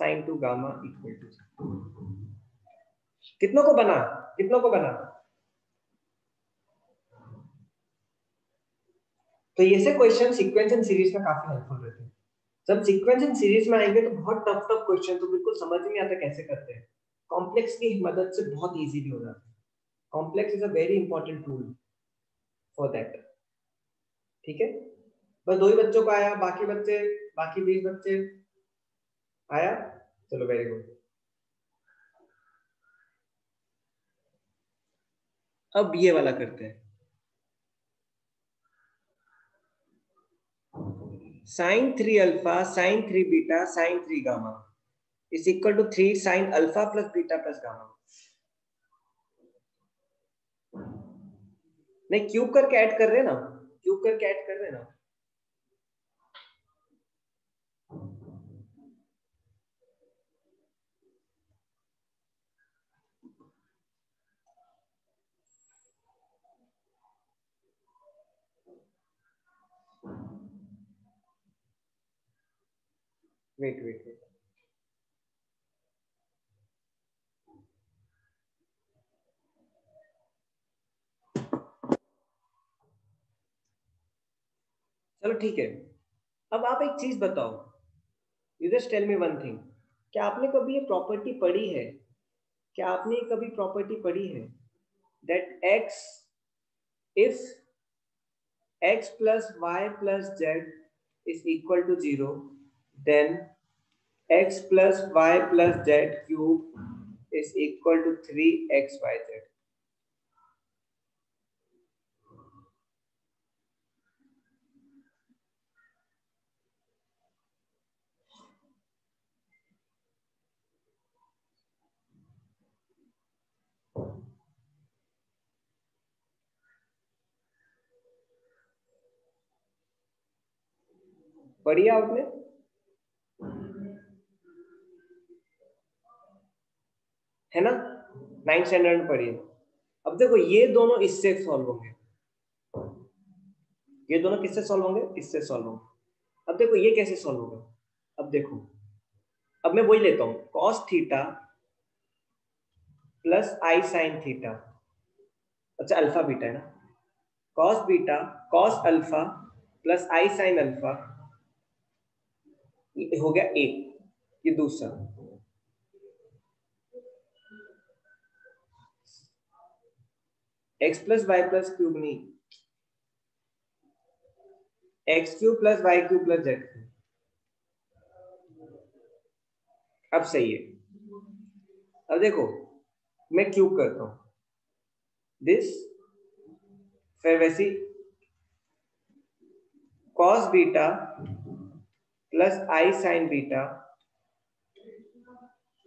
sin 2 gamma equal to 0। कितनों को बना, कितनों को बना? तो ये से क्वेश्चन सीक्वेंस एंड सीरीज में काफी हेल्पफुल रहते हैं। जब सीक्वेंस एंड सीरीज में आएंगे तो बहुत टफ टफ क्वेश्चन तो बिल्कुल समझ नहीं आता कैसे करते हैं, कॉम्प्लेक्स की मदद से बहुत इजीली हो जाता है। Complex is a very important tool for that. ठीक है, बस 2 ही बच्चों को आया, बाकी बच्चे, बाकी 20 बच्चे आया, चलो वेरी गुड। अब ये वाला करते हैं, sin 3 alpha sin 3 beta sin 3 gamma is equal to 3 sin alpha plus beta plus gamma. नहीं, क्यूब करके ऐड कर रहे हैं ना, क्यूब करके ऐड कर रहे हैं ना। वेट वेट वेट, चलो ठीक है। अब आप एक चीज बताओ, you just tell me one thing, क्या आपने कभी ये प्रॉपर्टी पढ़ी है, क्या आपने कभी प्रॉपर्टी पढ़ी है that x if x plus y plus z is equal to 0, then x plus y plus z cube is equal to 3xyz? पढ़ी आपने? है ना, 9th स्टैंडर्ड में पढ़ी है। अब देखो ये दोनों इससे सॉल्व होंगे, ये दोनों किससे सॉल्व होंगे, इससे सॉल्व होंगे। अब देखो ये कैसे सॉल्व होगा, अब देखो, अब मैं वही लेता हूं cos theta plus i sine theta, अच्छा अल्फा बीटा है ना, cos beta cos alpha plus i sine alpha, हो गया एक, ये दूसरा x plus y plus cube नहीं, x cube plus y cube plus z cube. अब सही है, अब देखो मैं क्यूब करता हूं दिस, फिर वैसी cos beta plus i sine beta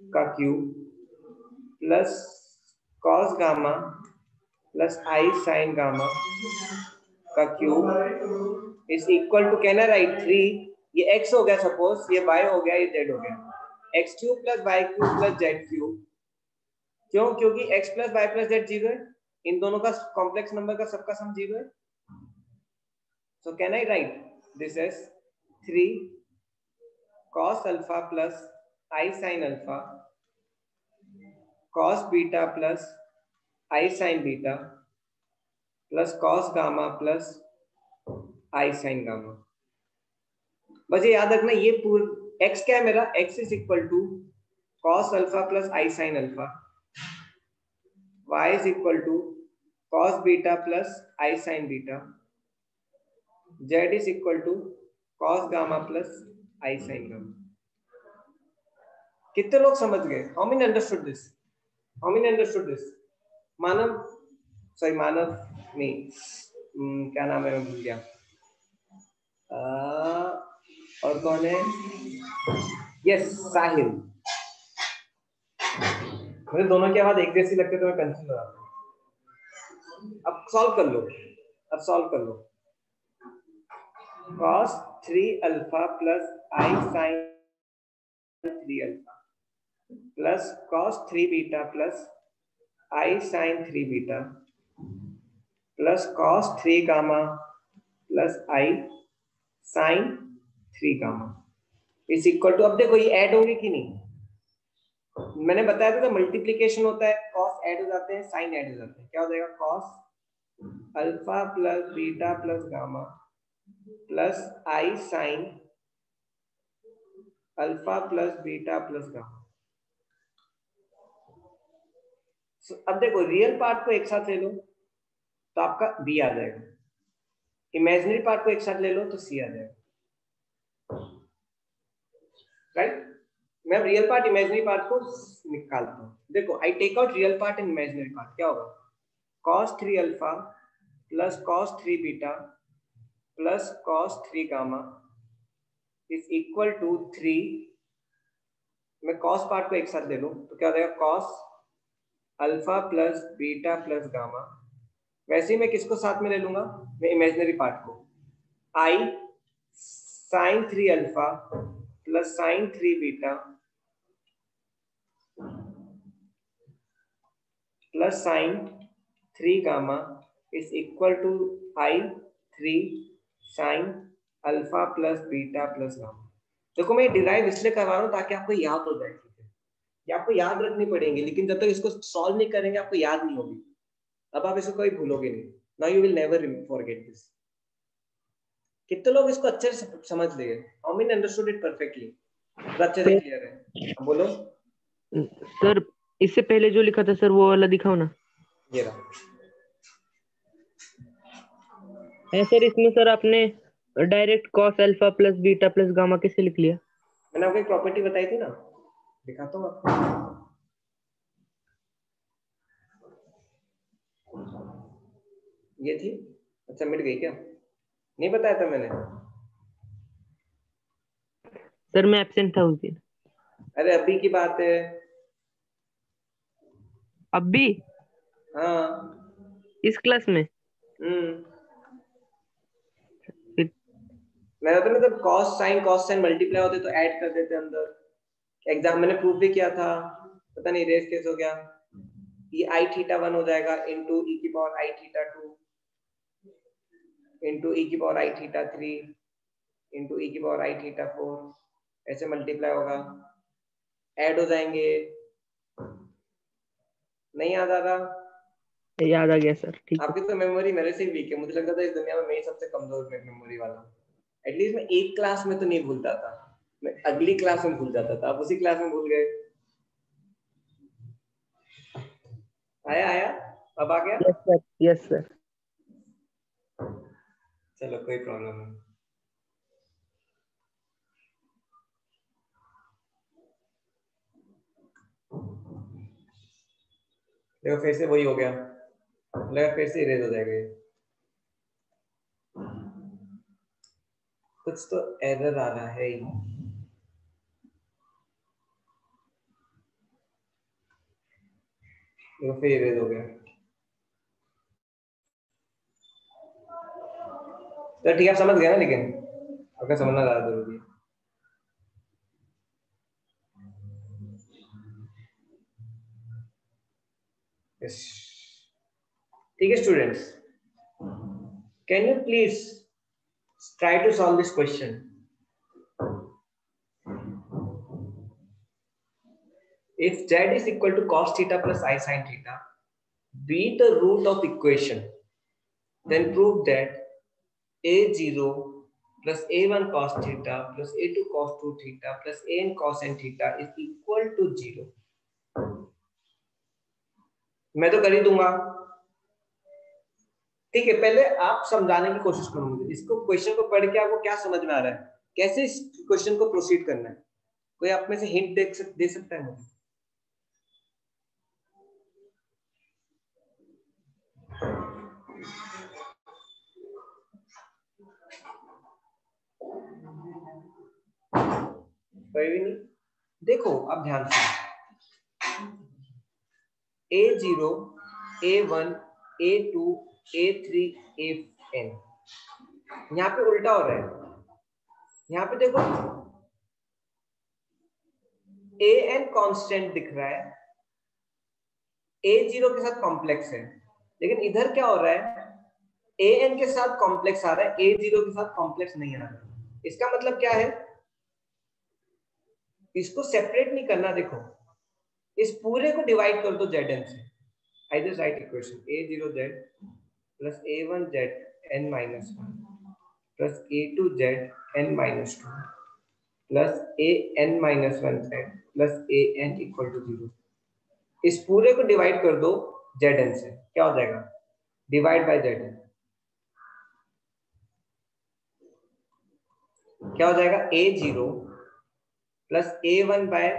का cube plus cos gamma plus i sine gamma का क्यूब इज इक्वल टू, कहना राइट 3, ये x हो गया सपोज, ये y हो गया, ये z हो गया, x cube plus y cube plus z cube. क्यों? क्योंकि x plus y plus z zero है, इन दोनों का कॉम्प्लेक्स नंबर का सबका सम जीरो है। So can I right this is 3 cos alpha plus i sine alpha cos beta plus i sine beta plus cos gamma plus i sine gamma. बस ये याद रखना, ये पूरा x क्या है मेरा, x is equal to cos alpha plus i sine alpha, y is equal to cos beta plus i sine beta, z is equal to cos gamma plus i sine gamma. कितने लोग समझ गए? How many understood this, how many understood this? Manav, sorry Manav नहीं, क्या नाम है मैं भूल गया, और कौन है, यस साहिल। मुझे दोनों की आवाज एक जैसी लगती है तो मैं कंफ्यूज हो रहा हूं। अब सॉल्व कर लो, अब सॉल्व कर लो, cos 3 alpha plus i sine 3 alpha plus cos 3 beta plus i sine 3 beta plus cos 3 gamma plus i sine 3 gamma is equal to, अब देखो ये ऐड होंगे कि नहीं, मैंने बताया था मल्टीप्लीकेशन होता है, cos ऐड हो जाते हैं, साइन ऐड हो जाते हैं, क्या हो जाएगा cos alpha plus beta plus gamma plus i sine alpha plus beta plus gamma. अब देखो रियल पार्ट को एक साथ ले लो तो आपका बी आ जाएगा, इमेजिनरी पार्ट को एक साथ ले लो तो सी आ जाएगा, राइट? मैं रियल पार्ट इमेजिनरी पार्ट को निकालता हूं, देखो I take out real part and imaginary part, क्या होगा cos 3 alpha plus cos 3 beta plus cos 3 gamma is equal to 3, मैं cos पार्ट को एक साथ ले लूं तो क्या हो जाएगा cos alpha plus beta plus gamma, वैसे ही मैं किसको साथ में ले लूंगा, मैं इमेजिनरी पार्ट को, i sine 3 alpha plus sine 3 beta plus sine 3 gamma is equal to i 3 sine alpha plus beta plus gamma. देखो मैं डिराइव इसलिए करवा रहा हूँ ताकि आपको याद हो जाए, ठीक है, ये आपको याद रखनी पड़ेंगे, लेकिन जब तक इसको सॉल्व नहीं करेंगे आपको याद नहीं होगी, अब आप इसको कभी भूलोगे नहीं, now you will never forget this. कितने लोग इसको अच्छे से समझ लिए? How many understood it perfectly? अच्छे से क्लियर है? बोलो सर। इससे पहले जो लिखा था सर वो वाला दिखाओ ना। ये रहा। है सर, इसमें सर आपने direct cos alpha plus beta plus gamma कैसे लिख लिया? मैंने आपको एक प्रॉपर्टी बताई थी ना, दिखाता हूँ आपको। ये थी। अच्छा मिट गई क्या? नहीं बताया था मैंने? सर मैं एब्सेंट था उस दिन। अरे अभी की बात है। अब भी हाँ। इस क्लास में? फिर मैंने तो मतलब कॉस साइन मल्टीप्लाई होते तो ऐड कर देते अंदर। एग्जाम मैंने प्रूव भी किया था, पता नहीं रेस केस हो गया। ये आई थीटा 1 हो जाएगा इनटू ई की पावर आई थीटा 2 इनटू ई की पावर आई थीटा 3 इनटू ई की पावर आई थीटा 4, ऐसे मल्टीप्लाई होगा, ऐड हो जाएंगे। नहीं याद आ रहा? याद आ गया सर, ठीक है। आपकी तो मेमोरी मेरे से वीक है, मुझे लगता था इस दुनिया में मैं ही सबसे कमजोर मेमोरी वाला हूँ। एटलीस्ट मैं एक क्लास में तो नहीं भूलता था, मैं अगली क्लास में भूल जाता था। आप उसी क्लास में भूल गए। आया आया अब आ गया। Yes sir, yes sir. चलो कोई प्रॉब्लम नहीं। देखो फिर से वही हो गया, लगा फिर से इरेज हो जाएगा ये। कुछ तो एरर आ रहा है ही। देखो फिर इरेज हो गया। तो ठीक है, आप समझ गए ना, लेकिन आपका समझना ज्यादा जरूरी है। Yes. ठीक है students, can you please try to solve this question? If z is equal to cos theta plus I sin theta be the root of equation, then prove that a0 plus a1 cos theta plus a2 cos 2 theta plus an cos n theta is equal to 0. मैं तो कर ही दूंगा, ठीक है। पहले आप समझाने की कोशिश करो मुझे, इसको क्वेश्चन को पढ़ के आपको क्या समझ में आ रहा है, कैसे इस क्वेश्चन को प्रोसीड करना है। कोई आप में से हिंट दे सकता है मुझे? कोई भी नहीं? देखो अब ध्यान से, a0 a1 a2 a3 an, यहाँ पे उल्टा हो रहा है। यहाँ पे देखो an कांस्टेंट दिख रहा है, a0 के साथ कॉम्प्लेक्स है, लेकिन इधर क्या हो रहा है, an के साथ कॉम्प्लेक्स आ रहा है, a0 के साथ कॉम्प्लेक्स नहीं आ रहा। इसका मतलब क्या है, इसको सेपरेट नहीं करना। देखो इस पूरे को डिवाइड कर दो zn से। I just write equation a0z plus a1z n minus 1 plus a2z n minus 2 plus an minus 1z plus an equal to 0। इस पूरे को डिवाइड कर दो zn से, क्या हो जाएगा, डिवाइड बाय zn, क्या हो जाएगा, a0 plus a1 by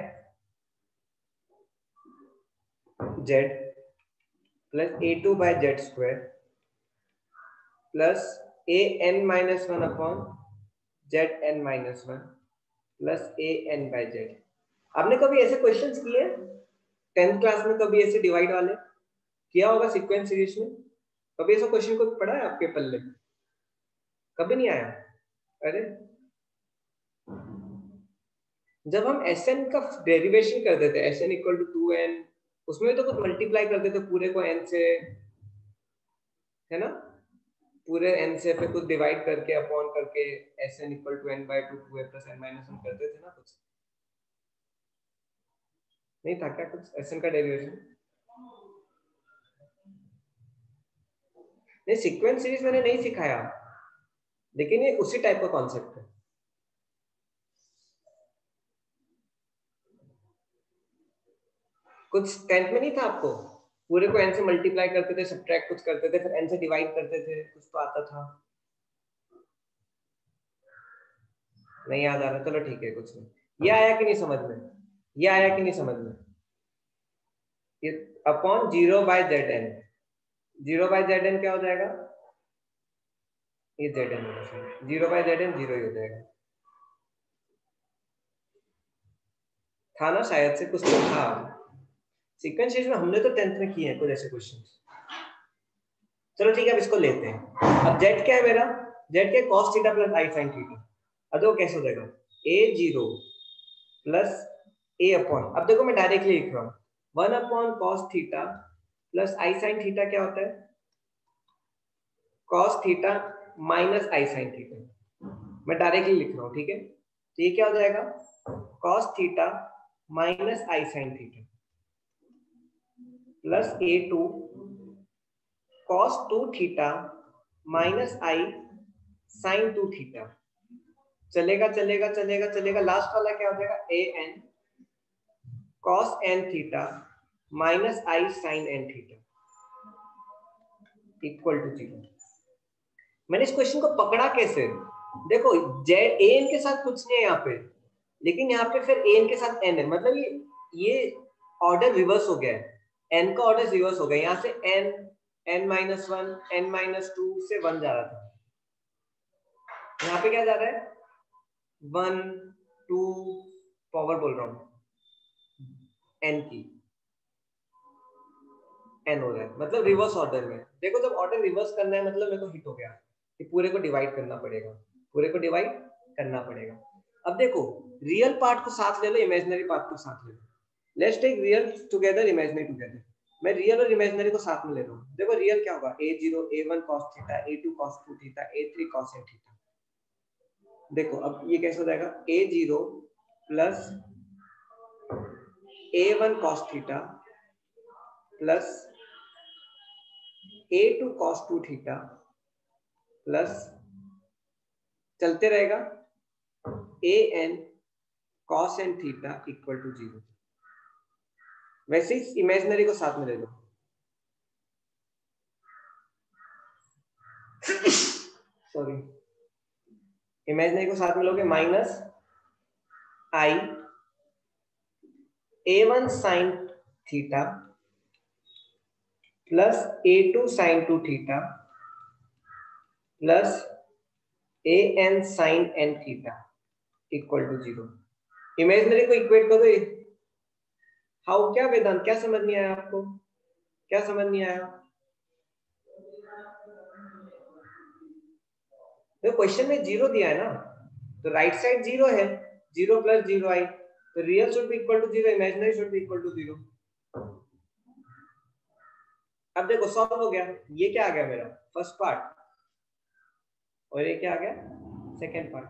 z plus a2 by z square plus an minus 1 upon zn minus 1 plus an by z। आपने कभी ऐसे क्वेश्चंस किए 10th क्लास में? कभी ऐसे डिवाइड वाले किया होगा सीक्वेंस सीरीज में? कभी ऐसा क्वेश्चन को पढ़ा है आपके पल्ले? कभी नहीं आया? अरे जब हम Sn का डेरिवेशन करते थे, Sn इक्वल टू 2n, उसमें तो कुछ मल्टीप्लाई करते थे पूरे को n से, है ना, पूरे n से फिर कुछ डिवाइड करके अपॉन करके Sn equal to n by 2 2a plus n minus 1 करते थे ना। कुछ नहीं था क्या कुछ Sn का डेरिवेशन? नहीं, सीक्वेंस सीरीज मैंने नहीं सिखाया, लेकिन ये उसी टाइप का कॉन्सेप्ट है। कुछ 10th में नहीं था आपको, पूरे को n से मल्टीप्लाई करते थे, सब्ट्रैक्ट कुछ करते थे, फिर n से डिवाइड करते थे, कुछ तो आता था, नहीं याद आ रहा? चलो ठीक है, कुछ नहीं। ये आया कि नहीं समझ में? ये आया कि नहीं समझ में? ये अपॉन 0/Zn, 0/Zn क्या हो जाएगा? ये Zn होगा, 0/Zn 0 ही हो जाएगा। था ना शायद से, कुछ तो था। सीक्वेंस में हमने तो 10th में किए हैं कुछ ऐसे क्वेश्चंस। चलो ठीक है, अब इसको लेते हैं। अब z क्या है मेरा? z क्या? cos theta plus i sin theta. अब देखो कैसे हो जाएगा, a0 प्लस a अपॉन, अब देखो मैं डायरेक्टली लिख रहा हूँ 1 upon cos theta plus i sin theta क्या होता है? cos theta minus i sin theta. मैं डायरेक्टली लिख रहा हूँ, ठीक है? तो ये क्या हो जाएगा? cos theta minus i sin theta plus a2 cos 2 theta minus i sin 2 theta. चलेगा चलेगा चलेगा चलेगा, लास्ट वाला क्या हो जाएगा? an cos n theta minus i sin n theta equal to 0। मैंने इस क्वेश्चन को पकड़ा कैसे? देखो जेड an के साथ कुछ नहीं है यहाँ पे, लेकिन यहाँ पे फिर an के साथ n है, मतलब ये ऑर्डर रिवर्स हो गया है, n का ऑर्डर रिवर्स हो गया। यहाँ से n n-1 n-2 से 1 जा रहा था, यहाँ पे क्या जा रहा है? 1 2 पावर बोल रहा हूँ n की, n हो रहा है, मतलब रिवर्स ऑर्डर में। देखो जब ऑर्डर रिवर्स करना है मतलब मेरे को हिट हो गया कि पूरे को डिवाइड करना पड़ेगा, पूरे को डिवाइड करना पड़ेगा। अब देखो रियल पार्ट को साथ ले लो, इमेजिनरी पार्ट को साथ ले लो। Let's take real together, imaginary together. मैं रियल और इमेजिनरी को साथ में ले रहा हूँ। देखो रियल क्या होगा? a0 a1 cos theta a2 cos 2 theta a3 cos n theta. देखो अब ये कैसे हो जाएगा? a0 plus a1 cos theta plus a2 cos 2 theta plus चलते रहेगा an cos n theta equal to 0। वैसे ही इमेजिनरी को साथ में ले लो, सॉरी, इमेजिनरी को साथ में लोगे minus i a1 sin theta plus a2 sin 2 theta plus an sin n theta equal to 0। Imaginary को इक्वेट करो। हाउ? क्या वेदांत, क्या समझ नहीं आया आपको? क्या समझ नहीं आया? तो क्वेश्चन में 0 दिया है ना, तो राइट साइड 0 है, 0 प्लस 0 i, तो real should be equal to 0, imaginary should be equal to 0। अब देखो सॉल्व हो गया। ये क्या आ गया मेरा? फर्स्ट पार्ट, और ये क्या आ गया? Second part.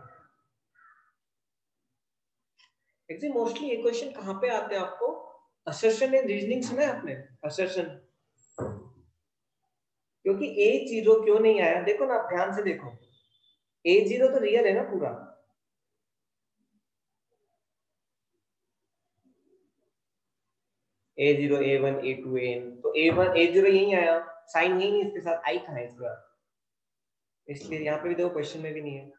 एक्चुअली मोस्टली ये क्वेश्चन कहाँ पे आते हैं आपको? असर्शन एंड रीजनिंग सुना है आपने? असर्शन, क्योंकि a0 क्यों नहीं आया देखो ना, आप ध्यान से देखो, a0 तो रियल है ना पूरा, a0 a1 a2 an, तो a1 a0 यही आया, साइन ही नहीं इसके साथ, आई कहाँ है इसका? इसलिए यहाँ पे भी देखो क्वेश्चन में भी नहीं है।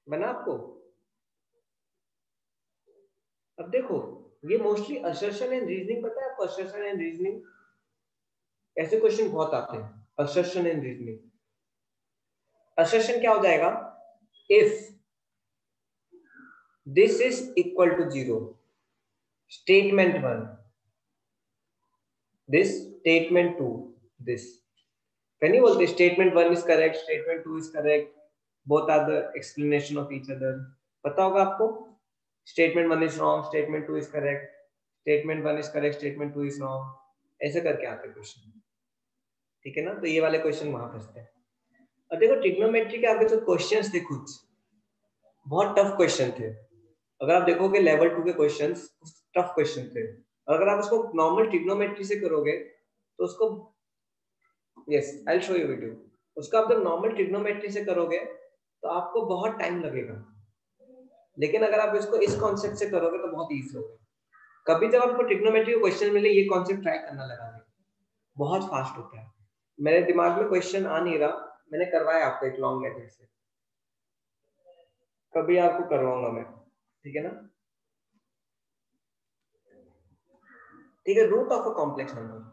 बना आपको? अब देखो ये मोस्टली असर्शन एंड रीजनिंग, पता है आपको? असर्शन एंड रीजनिंग ऐसे क्वेश्चन बहुत आते हैं। असर्शन एंड रीजनिंग, असर्शन क्या हो जाएगा? If this is equal to 0, statement 1, this statement 2, this. नहीं बोलते statement 1 is correct, statement 2 is correct, both are the explanation of each other. पता होगा आपको? Statement 1 is wrong, statement 2 is correct, statement 1 is correct, statement 2 is wrong, ऐसे करके आते हैं क्वेश्चन, ठीक है ना? तो ये वाले क्वेश्चन वहां फंसते हैं। और देखो ट्रिग्नोमेट्री के आपके जो क्वेश्चंस थे कुछ बहुत टफ क्वेश्चन थे, अगर आप देखोगे लेवल 2 के क्वेश्चंस टफ क्वेश्चन थे। अगर आप उसको नॉर्मल ट्रिग्नोमेट्री से करोगे तो उसको, yes I will show you video, उसको आप जब नॉर्मल ट्रिग्नोमेट्री से करोगे तो आपको बहुत टाइम लगेगा, लेकिन अगर आप इसको इस कॉन्सेप्ट से करोगे तो बहुत ईजी होगा। कभी जब आपको ट्रिग्नोमेट्री का क्वेश्चन मिले ये कॉन्सेप्ट ट्राई करना लगाने, बहुत फास्ट होता है। मेरे दिमाग में क्वेश्चन आ नहीं रहा, मैंने करवाया आपको एक लॉन्ग मेथड से, कभी आपको करवाऊंगा मैं, ठीक है ना। ठीक है, root of a complex number.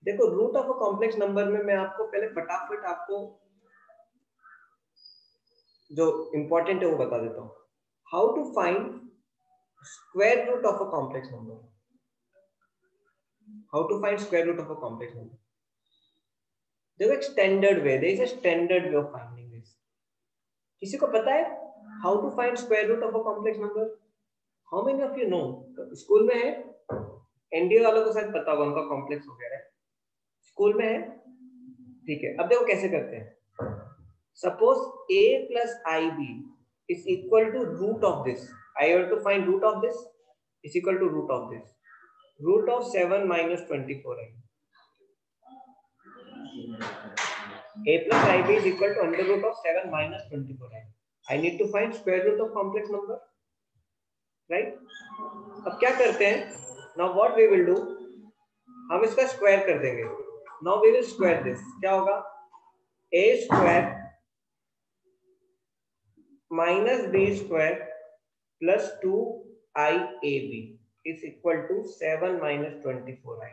देखो root of a complex number में मैं आपको पहले फटाफट आपको जो इंपॉर्टेंट है वो बता देता हूँ। How to find square root of a complex number. How to find square root of a complex number. देखो एक standard way, there is a standard way of finding this. किसी को पता है how to find square root of a complex number? How many of you know? School में है, एनडीए वालों को शायद पता होगा, उनका कॉम्प्लेक्स वगैरह है, स्कूल में है। ठीक है, अब देखो कैसे करते हैं। Suppose a plus ib is equal to root of this. I have to find root of this is equal to root of this. Root of 7 minus 24i. A plus ib is equal to under root of 7 minus 24i. I need to find square root of complex number, right? अब क्या करते हैं? Now what we will do? हम इसका स्क्वायर कर देंगे। Now we will square this. क्या होगा? A square minus b square plus 2iab is equal to 7 minus 24i.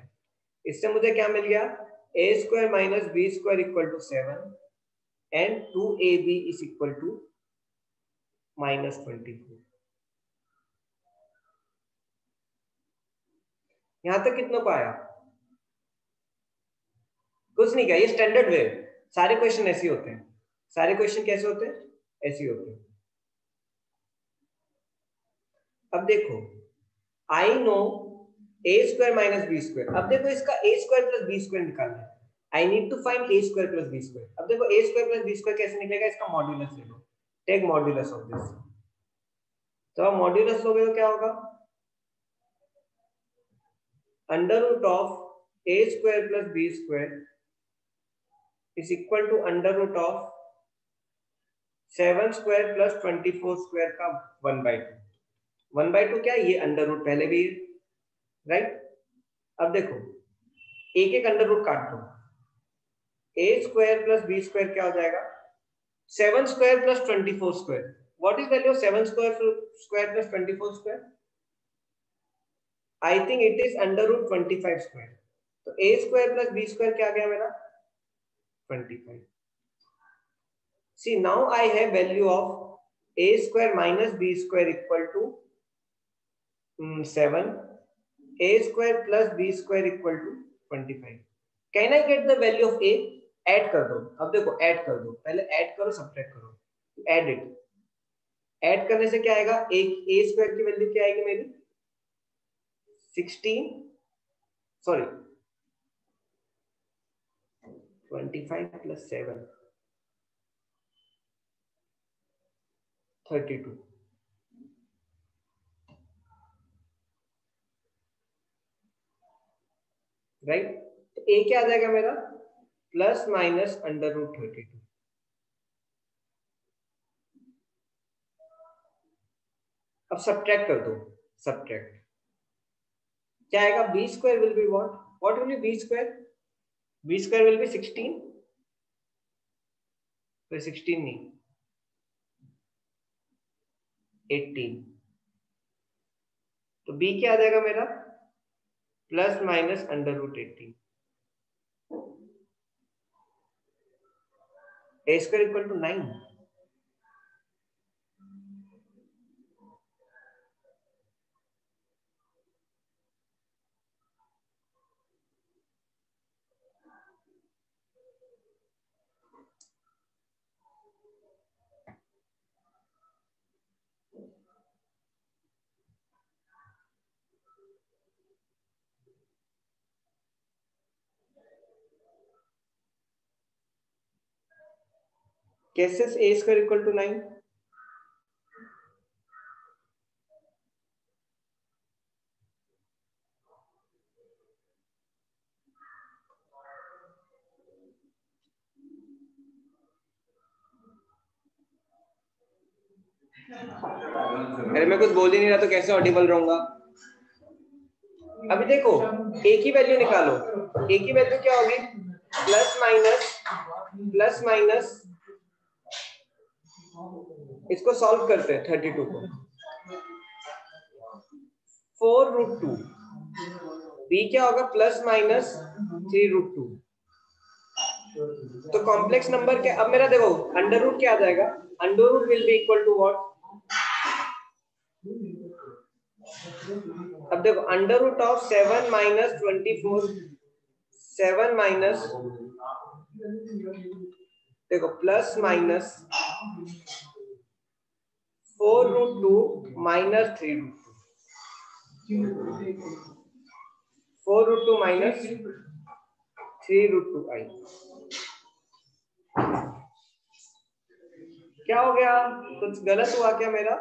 इससे मुझे क्या मिल गया? a square minus b square equal to 7 and 2ab is equal to minus 24. यहां तक कितना को आया? कुछ नहीं किया, ये स्टैंडर्ड वे। सारे क्वेश्चन ऐसे होते हैं। सारे क्वेश्चन कैसे होते हैं? ऐसे होते हैं। अब देखो I know a square minus b square. अब देखो इसका a square plus b square निकालना है। I need to find a square plus b square. अब देखो a square plus b square कैसे निकलेगा? इसका मॉड्यूलस ले लो, टेक मॉड्यूलस ऑफ दिस। तो अब मॉड्यूलस लोगे तो क्या होगा? Under root of a square plus b square is equal to under root of 7 square plus 24 square का 1/2। 1/2 क्या है? ये अंडर रूट पहले भी है, राइट। अब देखो एक एक अंडर रूट काट दो। a square plus b square क्या हो जाएगा? 7 square plus 24 square. What is value of 7 square plus 24 square? I think it is under root 25 square. तो a square plus b square क्या आ गया मेरा? 25। See now I have value of a square minus b square equal to 7, a square plus b square equal to 25. Can I get the value of a? Add कर दो। अब देखो ऐड कर दो, पहले ऐड करो सब्ट्रैक्ट करो। Add it. ऐड करने से क्या आएगा? एक a स्क्वायर की वैल्यू क्या आएगी मेरी? 16 सॉरी 25 प्लस 7 32, राइट। तो a क्या आ जाएगा मेरा? Plus minus under root 32। अब सब्ट्रैक्ट कर दो। सब्ट्रैक्ट क्या आएगा? B square will be what will be b square? B square will be 16। तो 16 नहीं 18। तो बी क्या आ जाएगा मेरा? Plus minus under root 18। A square equal to 9। कैसे ए स्क्वायर इक्वल टू 9? अरे मैं कुछ बोल ही नहीं रहा तो कैसे ऑडिबल रहूंगा? अभी देखो ए की वैल्यू निकालो। ए की वैल्यू क्या होगी? प्लस माइनस इसको सॉल्व करते हैं 32 को। 4√2 बी क्या होगा? Plus minus 3√2। तो कॉम्प्लेक्स नंबर के अब मेरा देखो अंडर रूट क्या आ जाएगा? Under root will be equal to what? अब देखो under root of 7 minus 24, 7 minus देखो plus minus 4√2 minus 3√2, 4√2 minus 3√2 i. क्या हो गया? कुछ गलत हुआ क्या मेरा?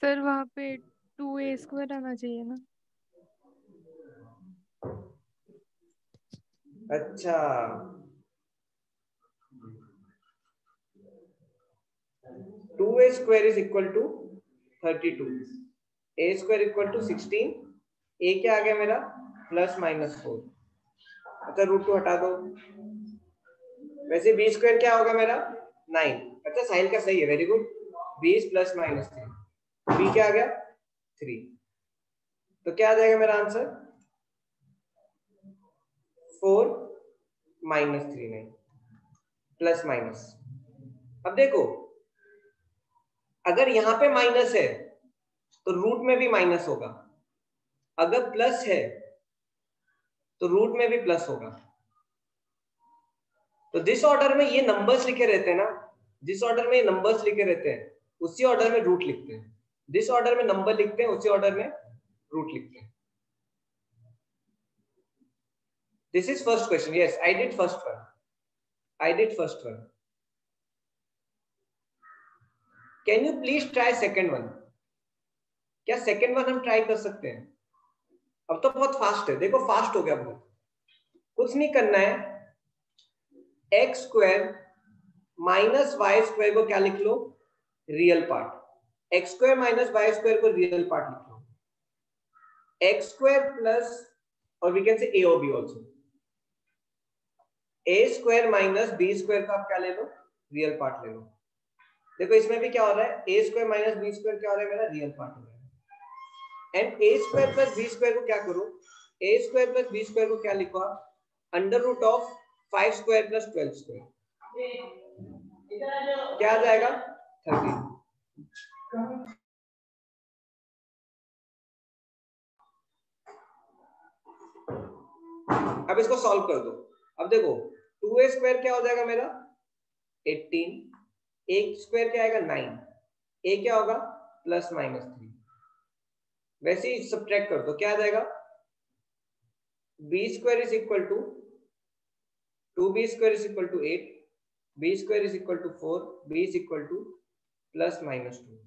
सर वहाँ पे 2a² आना चाहिए ना। अच्छा, two a square is equal to 32, a square equal to 16, a क्या आ गया मेरा? Plus minus 4। अच्छा √2 हटा दो। वैसे बी स्क्वायर क्या होगा मेरा? 9। अच्छा साहिल का सही है, very good. 20 plus minus 3, b क्या आ गया? 3। तो क्या आ जाएगा मेरा आंसर? 4 माइनस 3 नहीं, प्लस माइनस। अब देखो अगर यहां पे माइनस है तो रूट में भी माइनस होगा, अगर प्लस है तो रूट में भी प्लस होगा। तो जिस ऑर्डर में ये नंबर्स लिखे रहते हैं ना, जिस ऑर्डर में ये नंबर्स लिखे रहते हैं उसी ऑर्डर में रूट लिखते हैं। जिस ऑर्डर में नंबर लिखते हैं उसी ऑर्डर में रूट लिखते हैं। This is first question. Yes I did first one, I did first one. Can you please try second one? क्या सेकेंड वन हम ट्राई कर सकते हैं? अब तो बहुत फास्ट है, देखो फास्ट हो गया बहुत। कुछ नहीं करना है, x square minus y square को क्या लिख लो? Real part. X square minus y square को रियल पार्ट लिख लो। एक्स स्क्वायर प्लस, और वी कैन से ए और b also, a square minus b square का आप क्या ले लो? रियल पार्ट ले लो। देखो इसमें भी क्या हो रहा है? ए स्क्वायर माइनस बी स्क्वायर क्या हो रहा है? मेरा रियल पार्ट हो रहा है। And a square plus b square को क्या करो? A square plus b square को क्या लिखो आप? Under root of 5 square plus 12 square. क्या आ जाएगा? 30। अब इसको सॉल्व कर दो। अब देखो 2a स्क्वायर क्या हो जाएगा मेरा? 18। a स्क्वायर क्या आएगा? 9। a क्या होगा? Plus minus 3। वैसे ही सब्ट्रैक्ट कर दो, क्या आ जाएगा? b square is equal to 2b square is equal to 8, b square is equal to 4, b is equal to plus minus 2।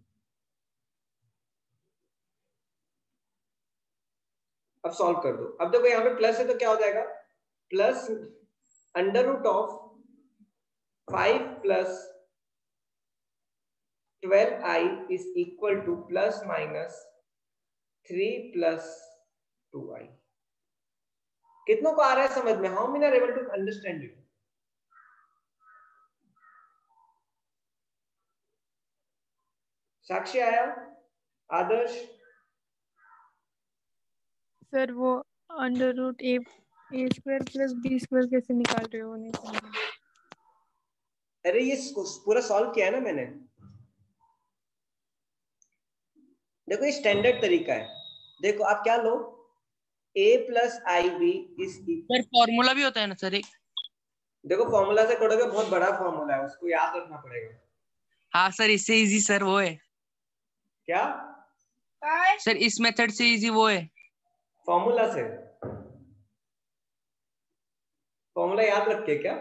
अब सॉल्व कर दो। अब देखो यहाँ पे प्लस है तो क्या हो जाएगा? प्लस अंडर रूट ऑफ 5 प्लस 12i is equal to plus minus 3 plus 2i। कितनों को आ रहा है समझ में? How many are able to understand it? Sakshi आया? आदर्श? सर वो √a² प्लस b² कैसे निकाल रहे हो? नहीं समझा। अरे ये पूरा सॉल्व किया है ना मैंने। देखो ये स्टैंडर्ड तरीका है। देखो आप क्या लो, a plus i b is, sir formula भी होता है ना सर एक? देखो फॉर्मूला से करोगे बहुत बड़ा फॉर्मूला है, उसको याद रखना पड़ेगा। हाँ सर इससे इजी सर वो है क्या सर? इस मेथड से इजी वो है फॉर्मूला से? फॉर्मूला याद रखे क्या?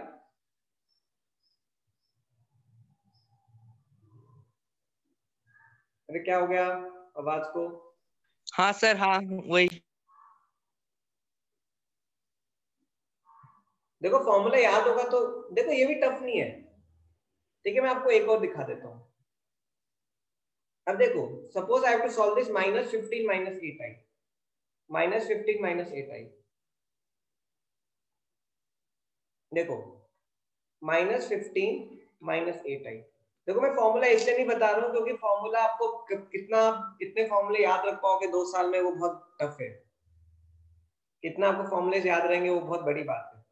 अरे क्या हो गया आवाज को? हाँ सर हाँ वही। देखो फॉर्मूला याद होगा तो देखो ये भी टफ नहीं है। ठीक है मैं आपको एक और दिखा देता हूँ। अब देखो, suppose I have to solve this -15 - 8i, -15 - 8i। देखो -15 - 8i। देखो मैं फॉर्मूला इसलिए नहीं बता रहा हूँ क्योंकि फॉर्मूला आपको कितने फॉर्मूले याद रख पाओगे 2 साल में, वो बहुत टफ है। कितना आपको फॉर्मूले याद रहेंगे वो बहुत बड़ी बात है।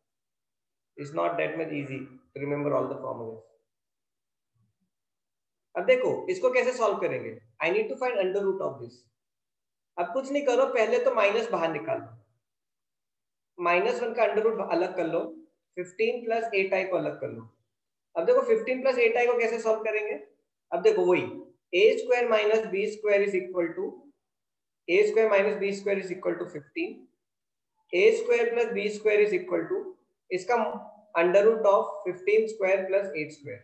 It's not that much easy to remember all the फॉर्मूले। अब देखो इसको कैसे सॉल्व करेंगे। I need to find under root of this. अब कुछ नहीं करो, पहले तो माइनस बाहर निकालो, -1 का अंडर रूट अलग कर लो, 15 + 8i को अलग कर लो। अब देखो 15 + 8i को कैसे सॉल्व करेंगे। अब देखो वही a² - b² = 15, a² + b² इसका अंडर रूट ऑफ 15² + 8²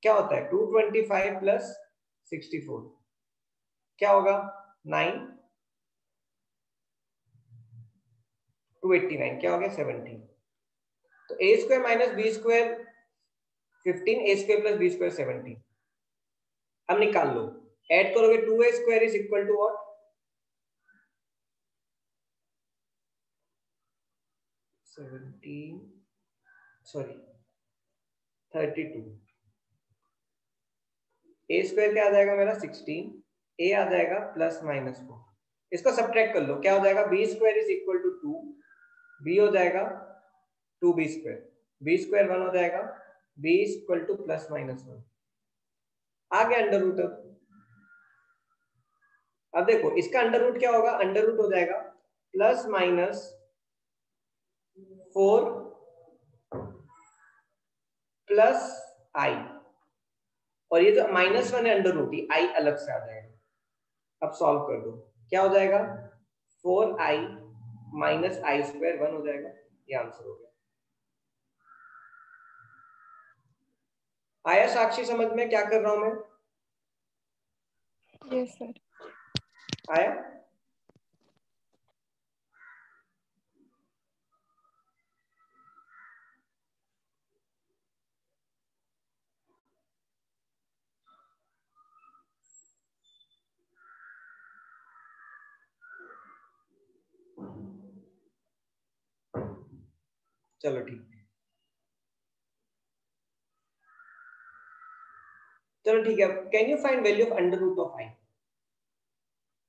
क्या होता है 225 + 64 क्या होगा 9, 289 क्या हो गया 17। तो a² - b² 15, a² + b² 17। अब निकाल लो, ऐड करोगे 2a² = what 17 सॉरी 32। a² क्या आ जाएगा मेरा 16, a आ जाएगा +-4। इसको सब्ट्रैक्ट कर लो, क्या हो जाएगा b² = 2, b हो जाएगा 2b², b² 1 हो जाएगा, b = +-1 आ गया अंडर रूट। अब देखो इसका अंडर रूट क्या होगा, अंडर रूट हो जाएगा +-4 + i, और ये जो -1 है अंडर रूट ही i अलग से आ जाएगा। अब सॉल्व कर दो, क्या हो जाएगा 4i - i² 1 हो जाएगा। ये आंसर हो गया। आया साक्षी समझ में क्या कर रहा हूं मैं? Yes sir. आया? चलो ठीक है, चलो ठीक है। Can you find value of under root of i,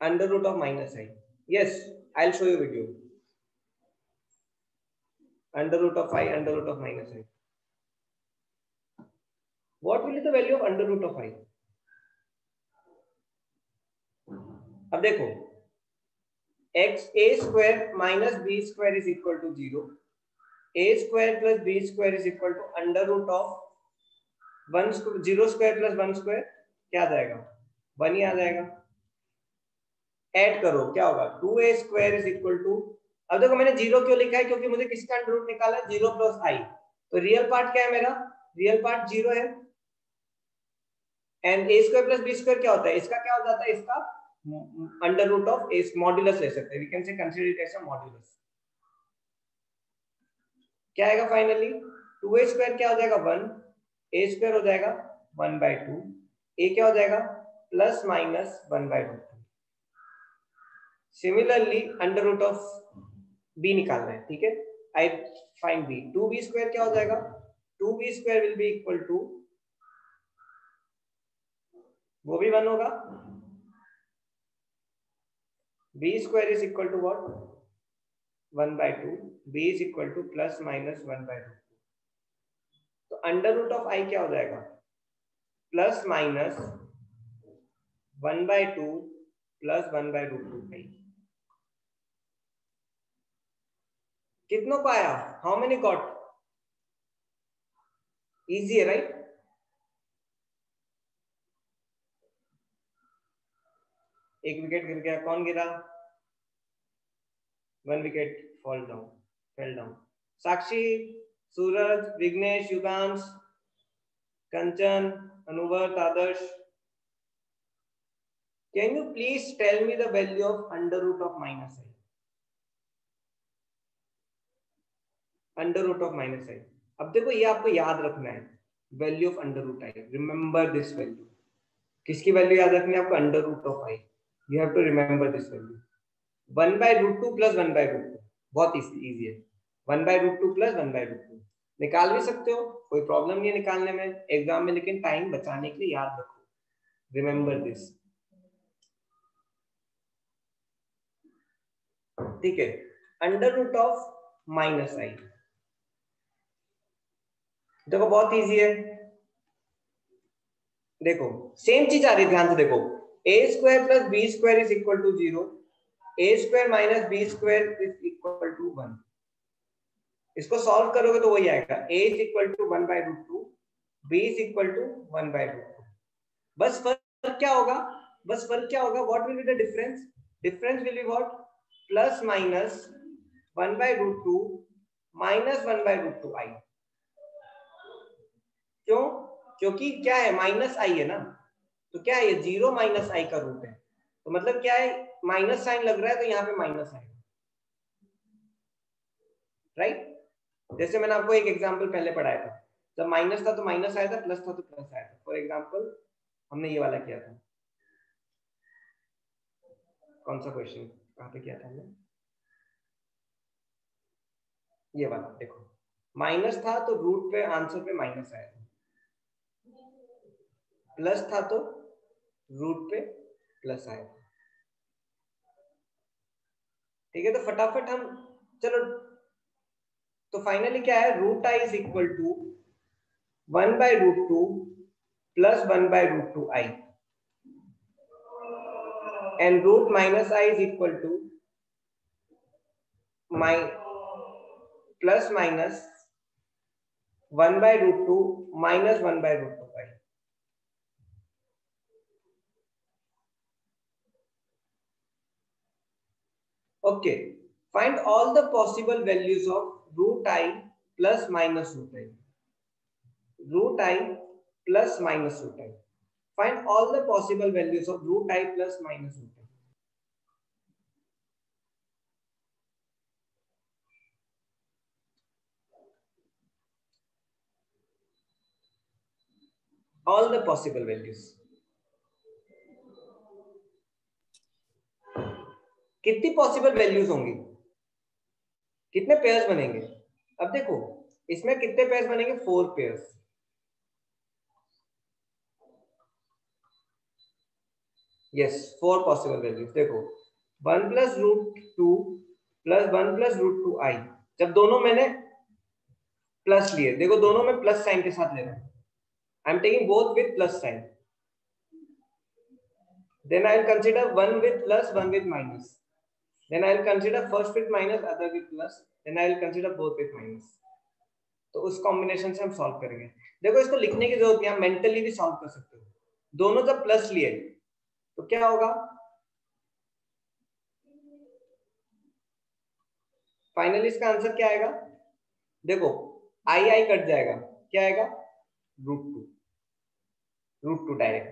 under root of -i? Yes, I will show you video. Under root of I, under root of -i. What will be the value of under root of I? अब देखो a² - b² = 0, a² + b² = under root of 0² + 1² क्या आ जाएगा 1 ही आ जाएगा। ऐड करो क्या होगा 2a² = अब देखो मैंने 0 क्यों लिखा है, क्योंकि मुझे किसका अंडर रूट निकाला है 0 + i। तो रियल पार्ट क्या है मेरा, रियल पार्ट 0 है, एंड a² + b² क्या होता है, इसका क्या हो जाता है, इसका under root of a modulus ले सकते हैं, we can say consider it as a modulus. क्या आएगा फाइनली 2a² क्या हो जाएगा 1, a² हो जाएगा 1/2, a क्या हो जाएगा ±1/2। Similarly under root of b निकालना है, ठीक है। आई फाइंड b, 2b² क्या हो जाएगा 2b² will be equal to, वो भी 1 होगा, b² is equal to what 1/2, b is equal to ±1/2। तो अंडर रूट ऑफ i क्या हो जाएगा ±1/2 + 1/√2i। कितनों को आया, हाउ मेनी गॉट? इजी है राइट। एक विकेट गिर गया, कौन गिरा? 1 wicket fall down, fell down. Sakshi, Suraj, Vighnesh, Yugansh, Kanchan, Anuvart, Adarsh, can you please tell me the value of under root of -i? Under root of -i। अब देखो ये आपको याद रखना है, value of under root i, remember this value. किसकी वैल्यू याद रखनी है आपको? Under root of I. You have to remember this value. 1/√2 plus 1/√2 बहुत इजी है। 1/√2 प्लस 1/√2 निकाल भी सकते हो, कोई प्रॉब्लम नहीं है निकालने में एग्जाम में, लेकिन टाइम बचाने के लिए याद रखो, रिमेम्बर दिस। ठीक है, अंडर रूट ऑफ माइनस आई, देखो बहुत इजी है। देखो सेम चीज आ रही है, ध्यान से देखो, a² plus b² is equal to 0, a² minus b² is equal to 1। इसको सॉल्व करोगे तो वही आएगा, a is equal to 1/√2, b is equal to 1/√2। बस फर्क क्या होगा? What will be the difference? Difference will be what? Plus minus 1/√2 minus 1/√2 i. क्यों? क्योंकि क्या है, माइनस आई है ना, तो क्या है, 0 माइनस आई का रूट है, तो मतलब क्या है, माइनस साइन लग रहा है तो यहाँ पे माइनस आएगा, राइट? जैसे मैंने आपको एक एग्जांपल पहले पढ़ाया था, जब माइनस था तो माइनस आया था, प्लस था तो प्लस आया था। फॉर एग्जांपल हमने ये वाला किया था, कौन सा क्वेश्चन, कहाँ पे किया था हमने? ये वाला देखो, माइनस था तो रूट पे आंसर पे माइनस आया था, प्लस था तो रूट पे प्लस आया था। ठीक है, तो फटाफट हम, चलो, तो फाइनली क्या है, root i is equal to 1/√2 plus 1/√2 i, and root minus i is equal to plus minus 1/√2 minus 1/√2 i. Okay, find all the possible values of root I plus minus root I. Root I plus minus root I. Find all the possible values of root I plus minus root I. All the possible values. कितनी पॉसिबल वैल्यूज होंगी, कितने पेयर्स बनेंगे? अब देखो इसमें कितने पेयर्स बनेंगे? 4 पेयर्स। Yes, 4 possible values. देखो 1 प्लस √2 प्लस 1 प्लस √2 आई, जब दोनों मैंने प्लस लिए, देखो दोनों में प्लस साइन के साथ ले रहा हूं, I am taking both with plus sign, then I will consider one with plus one with minus, then I will consider first with minus, other with plus, then I will consider both with minus। तो उस कॉम्बिनेशन से हम सॉल्व करेंगे। देखो इसको लिखने की जरूरत नहीं, आप मेंटली भी सॉल्व कर सकते हो। दोनों जब प्लस लिए तो क्या होगा, फाइनली इसका आंसर क्या आएगा? देखो आई आई कट जाएगा, क्या आएगा? √2 डायरेक्ट।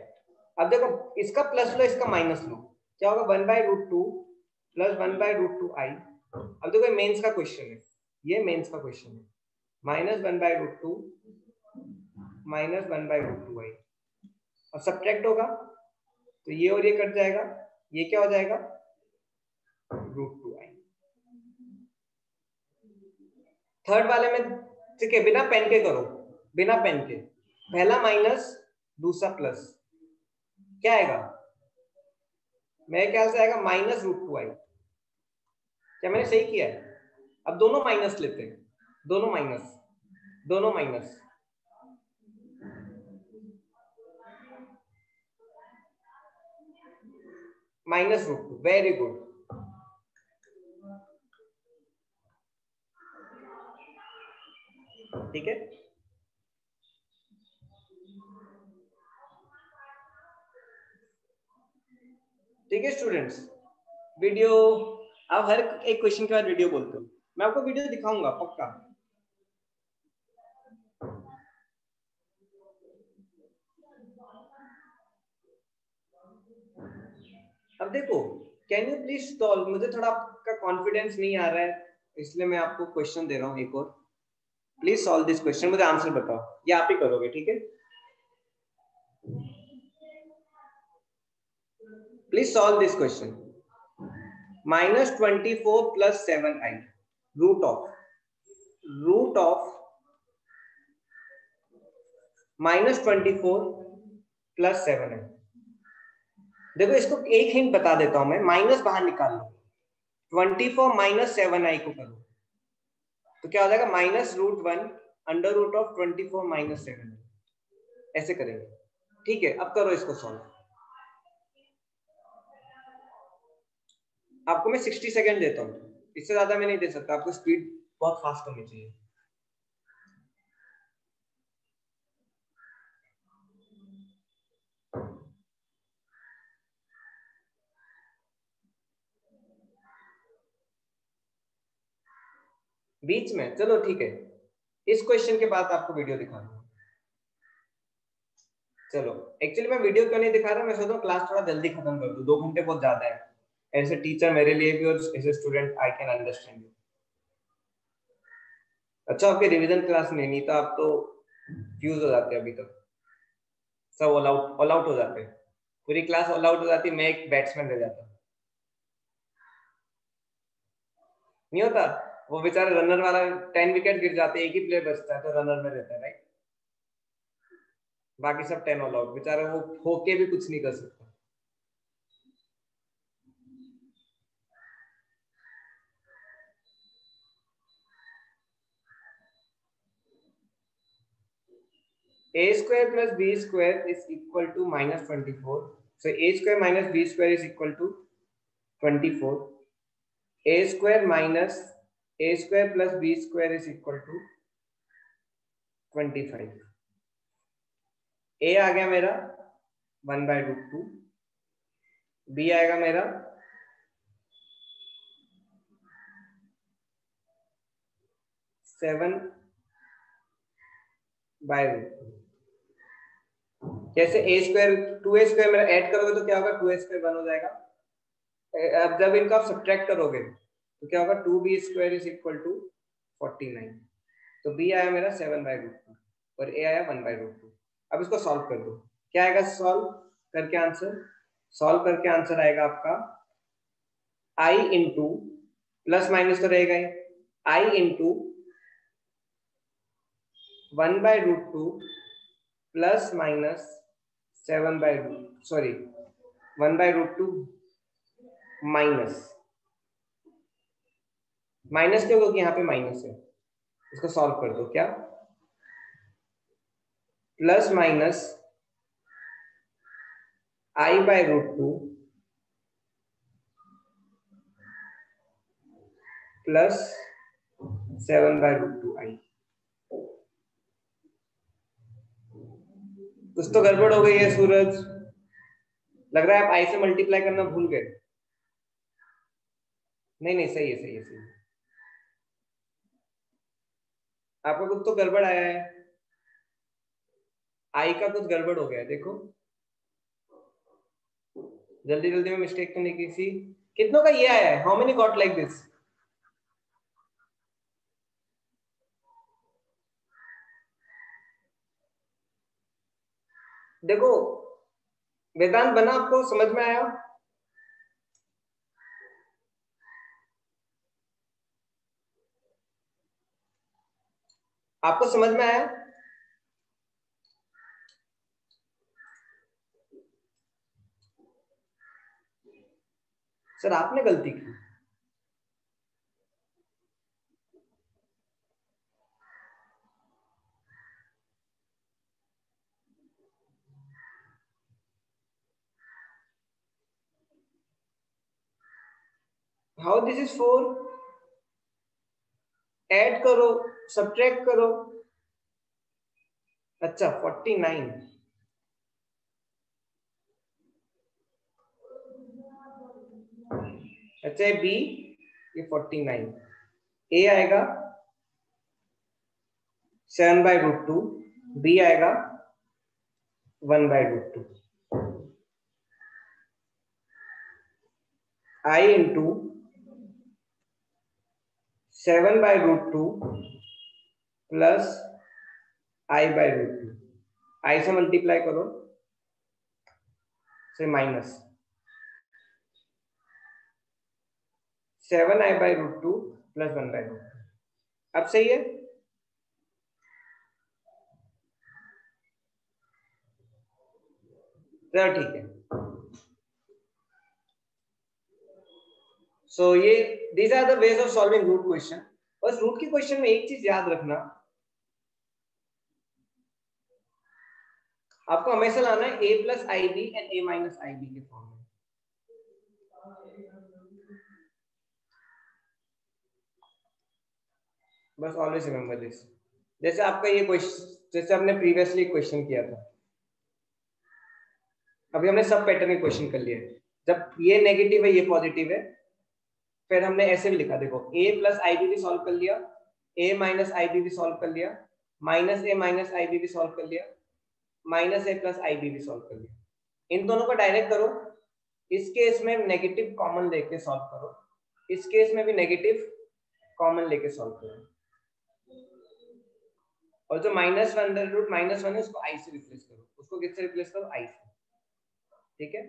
अब देखो इसका प्लस लो, इसका माइनस लो, क्या होगा? 1/√2 प्लस 1/√2 आई। अब देखो मेंस का क्वेश्चन है, ये मेंस का क्वेश्चन है, माइनस 1/√2 माइनस 1/√2 आई। अब सब्ट्रैक्ट होगा तो ये और ये कट जाएगा, ये क्या हो जाएगा? √2 आई। थर्ड वाले में ठीक है, बिना पेन के करो, बिना पेन के, पहला माइनस दूसरा प्लस, क्या आएगा? मेरे ख्याल से आएगा माइनस √2 आई। क्या मैंने सही किया है? अब दोनों माइनस लेते हैं, दोनों माइनस, दोनों माइनस, माइनस √2, वेरी गुड। ठीक है, ठीक है स्टूडेंट्स, वीडियो, आप हर एक क्वेश्चन के बाद वीडियो बोलते हो, मैं आपको वीडियो दिखाऊंगा पक्का। अब देखो, कैन यू प्लीज सॉल्व, मुझे थोड़ा आपका कॉन्फिडेंस नहीं आ रहा है, इसलिए मैं आपको क्वेश्चन दे रहा हूँ एक और, प्लीज सॉल्व दिस क्वेश्चन, मुझे आंसर बताओ, ये आप ही करोगे, ठीक है? Please solve this question. -24 plus 7i, root of -24 plus 7i. देखो इसको एक हिंट बता देता हूं मैं, माइनस बाहर निकाल लो, 24 माइनस 7i को करो तो क्या हो जाएगा, -√1 √24 माइनस 7i. ऐसे करेंगे. ठीक है, अब करो इसको सॉल्व. आपको मैं 60 सेकंड देता हूं, इससे ज्यादा मैं नहीं दे सकता, आपको स्पीड बहुत फास्ट होनी चाहिए. बीच में चलो ठीक है, इस क्वेश्चन के बाद आपको वीडियो दिखा दूंगा. चलो एक्चुअली मैं वीडियो क्यों नहीं दिखा रहा, मैं सोच रहा हूँ क्लास थोड़ा जल्दी खत्म कर दूं, 2 घंटे बहुत ज्यादा है. एज ए टीचर मेरे लिए भी और as a student I can understand you. अच्छा आपके रिवीजन क्लास नहीं तो आप तो फ्यूज हो जाते हैं, अभी तक सब ऑल आउट हो जाते हैं, पूरी क्लास ऑल आउट हो जाती, मैं एक बैट्समैन रह जाता. नहीं होता वो बेचारे रनर वाला 10 विकेट गिर जाते, एक ही प्लेयर बचता है तो रनर में रहता है, राइट. बाकी सब 10 ऑल आउट, बेचारा वो होके भी कुछ नहीं कर सकता. a square plus b square is equal to -24. So a square minus b square is equal to 24. a square plus b square is equal to 25. a आ गया मेरा 1/√2, b आएगा मेरा 7/√2. जैसे a स्क्वायर 2a स्क्वायर मेरा ऐड करोगे तो क्या होगा, 2a स्क्वायर 1 हो जाएगा. अब जब इनका आप सब्ट्रैक्ट करोगे तो क्या होगा, 2b square is equal to 49. तो b आया मेरा 7/√2 और a आया 1/√2. अब इसको सॉल्व कर दो, क्या आएगा सॉल्व करके आंसर आएगा आपका i इंटू प्लस माइनस तो रहेगा ही, i into 1/√2 plus minus 1/√2 minus क्यों, क्योंकि यहाँ पे माइनस है. इसको सॉल्व कर दो, क्या plus minus i/√2 plus 7/√2i. कुछ तो गड़बड़ हो गई है सूरज, लग रहा है आप i से मल्टीप्लाई करना भूल गए. नहीं सही है. आपका कुछ तो गड़बड़ आया है, i का कुछ गड़बड़ हो गया है. देखो जल्दी में मिस्टेक तो नहीं की थी. कितनों का ये आया है, how many got like this? देखो वेदांत बना, आपको समझ में आया? आपको समझ में आया? सर आपने गलती की. How this is 4? ऐड करो, सब्ट्रैक्ट करो. अच्छा 49. अच्छा बी ये 49, ए आएगा 7/√2, बी आएगा 1/√2. i into 7/√2 plus i/√2. i से मल्टीप्लाई करो से माइनस 7i/√2 प्लस 1/√2। अब सही है? चलो ठीक है। सो ये these are the ways of solving root question. बस रूट के क्वेश्चन में एक चीज याद रखना, आपको हमेशा लाना है a+ib एंड a-ib के फॉर्म में। बस ऑलवेज रिमेंबर दिस। जैसे आपका ये क्वेश्चन, जैसे हमने प्रीवियसली क्वेश्चन किया था, अभी हमने सब पैटर्न में क्वेश्चन कर लिया है। जब ये नेगेटिव है ये पॉजिटिव है, फिर हमने ऐसे भी लिखा, देखो a+ib भी सॉल्व कर लिया, a-ib भी सॉल्व कर लिया, -a-ib भी सॉल्व कर लिया, -a+ib भी सॉल्व कर लिया। इन दोनों को डायरेक्ट करो, इस केस में नेगेटिव कॉमन लेके सॉल्व करो, इस केस में भी नेगेटिव कॉमन लेके सॉल्व करो, और जो -1 है उसको i से रिप्लेस करो। उसको किससे रिप्लेस करो? i से। ठीक है,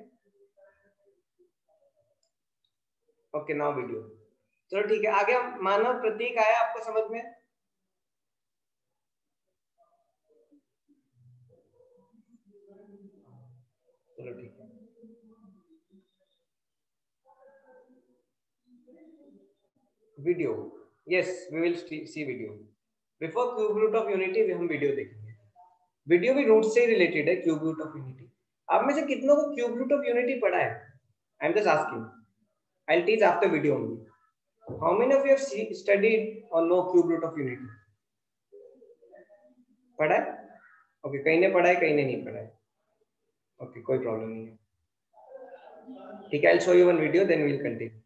ओके नाउ वीडियो। चलो ठीक है, आगे मानव प्रतीक आया आपको समझ में? चलो ठीक है, video, yes we will see video. Before cube root of unity हम वीडियो देखेंगे। वीडियो भी रूट से रिलेटेड है, क्यूब रूट ऑफ यूनिटी। आप में से कितनों को क्यूब रूट ऑफ यूनिटी पढ़ा है? I am just asking, I will teach after video only. How many of you have studied or know cube root of unity? पढ़ा है? ओके, कहीं ने पढ़ा है, कहीं ने नहीं पढ़ा है। ओके, कोई प्रॉब्लम नहीं है। ठीक है, I'll show you one video, then we'll continue.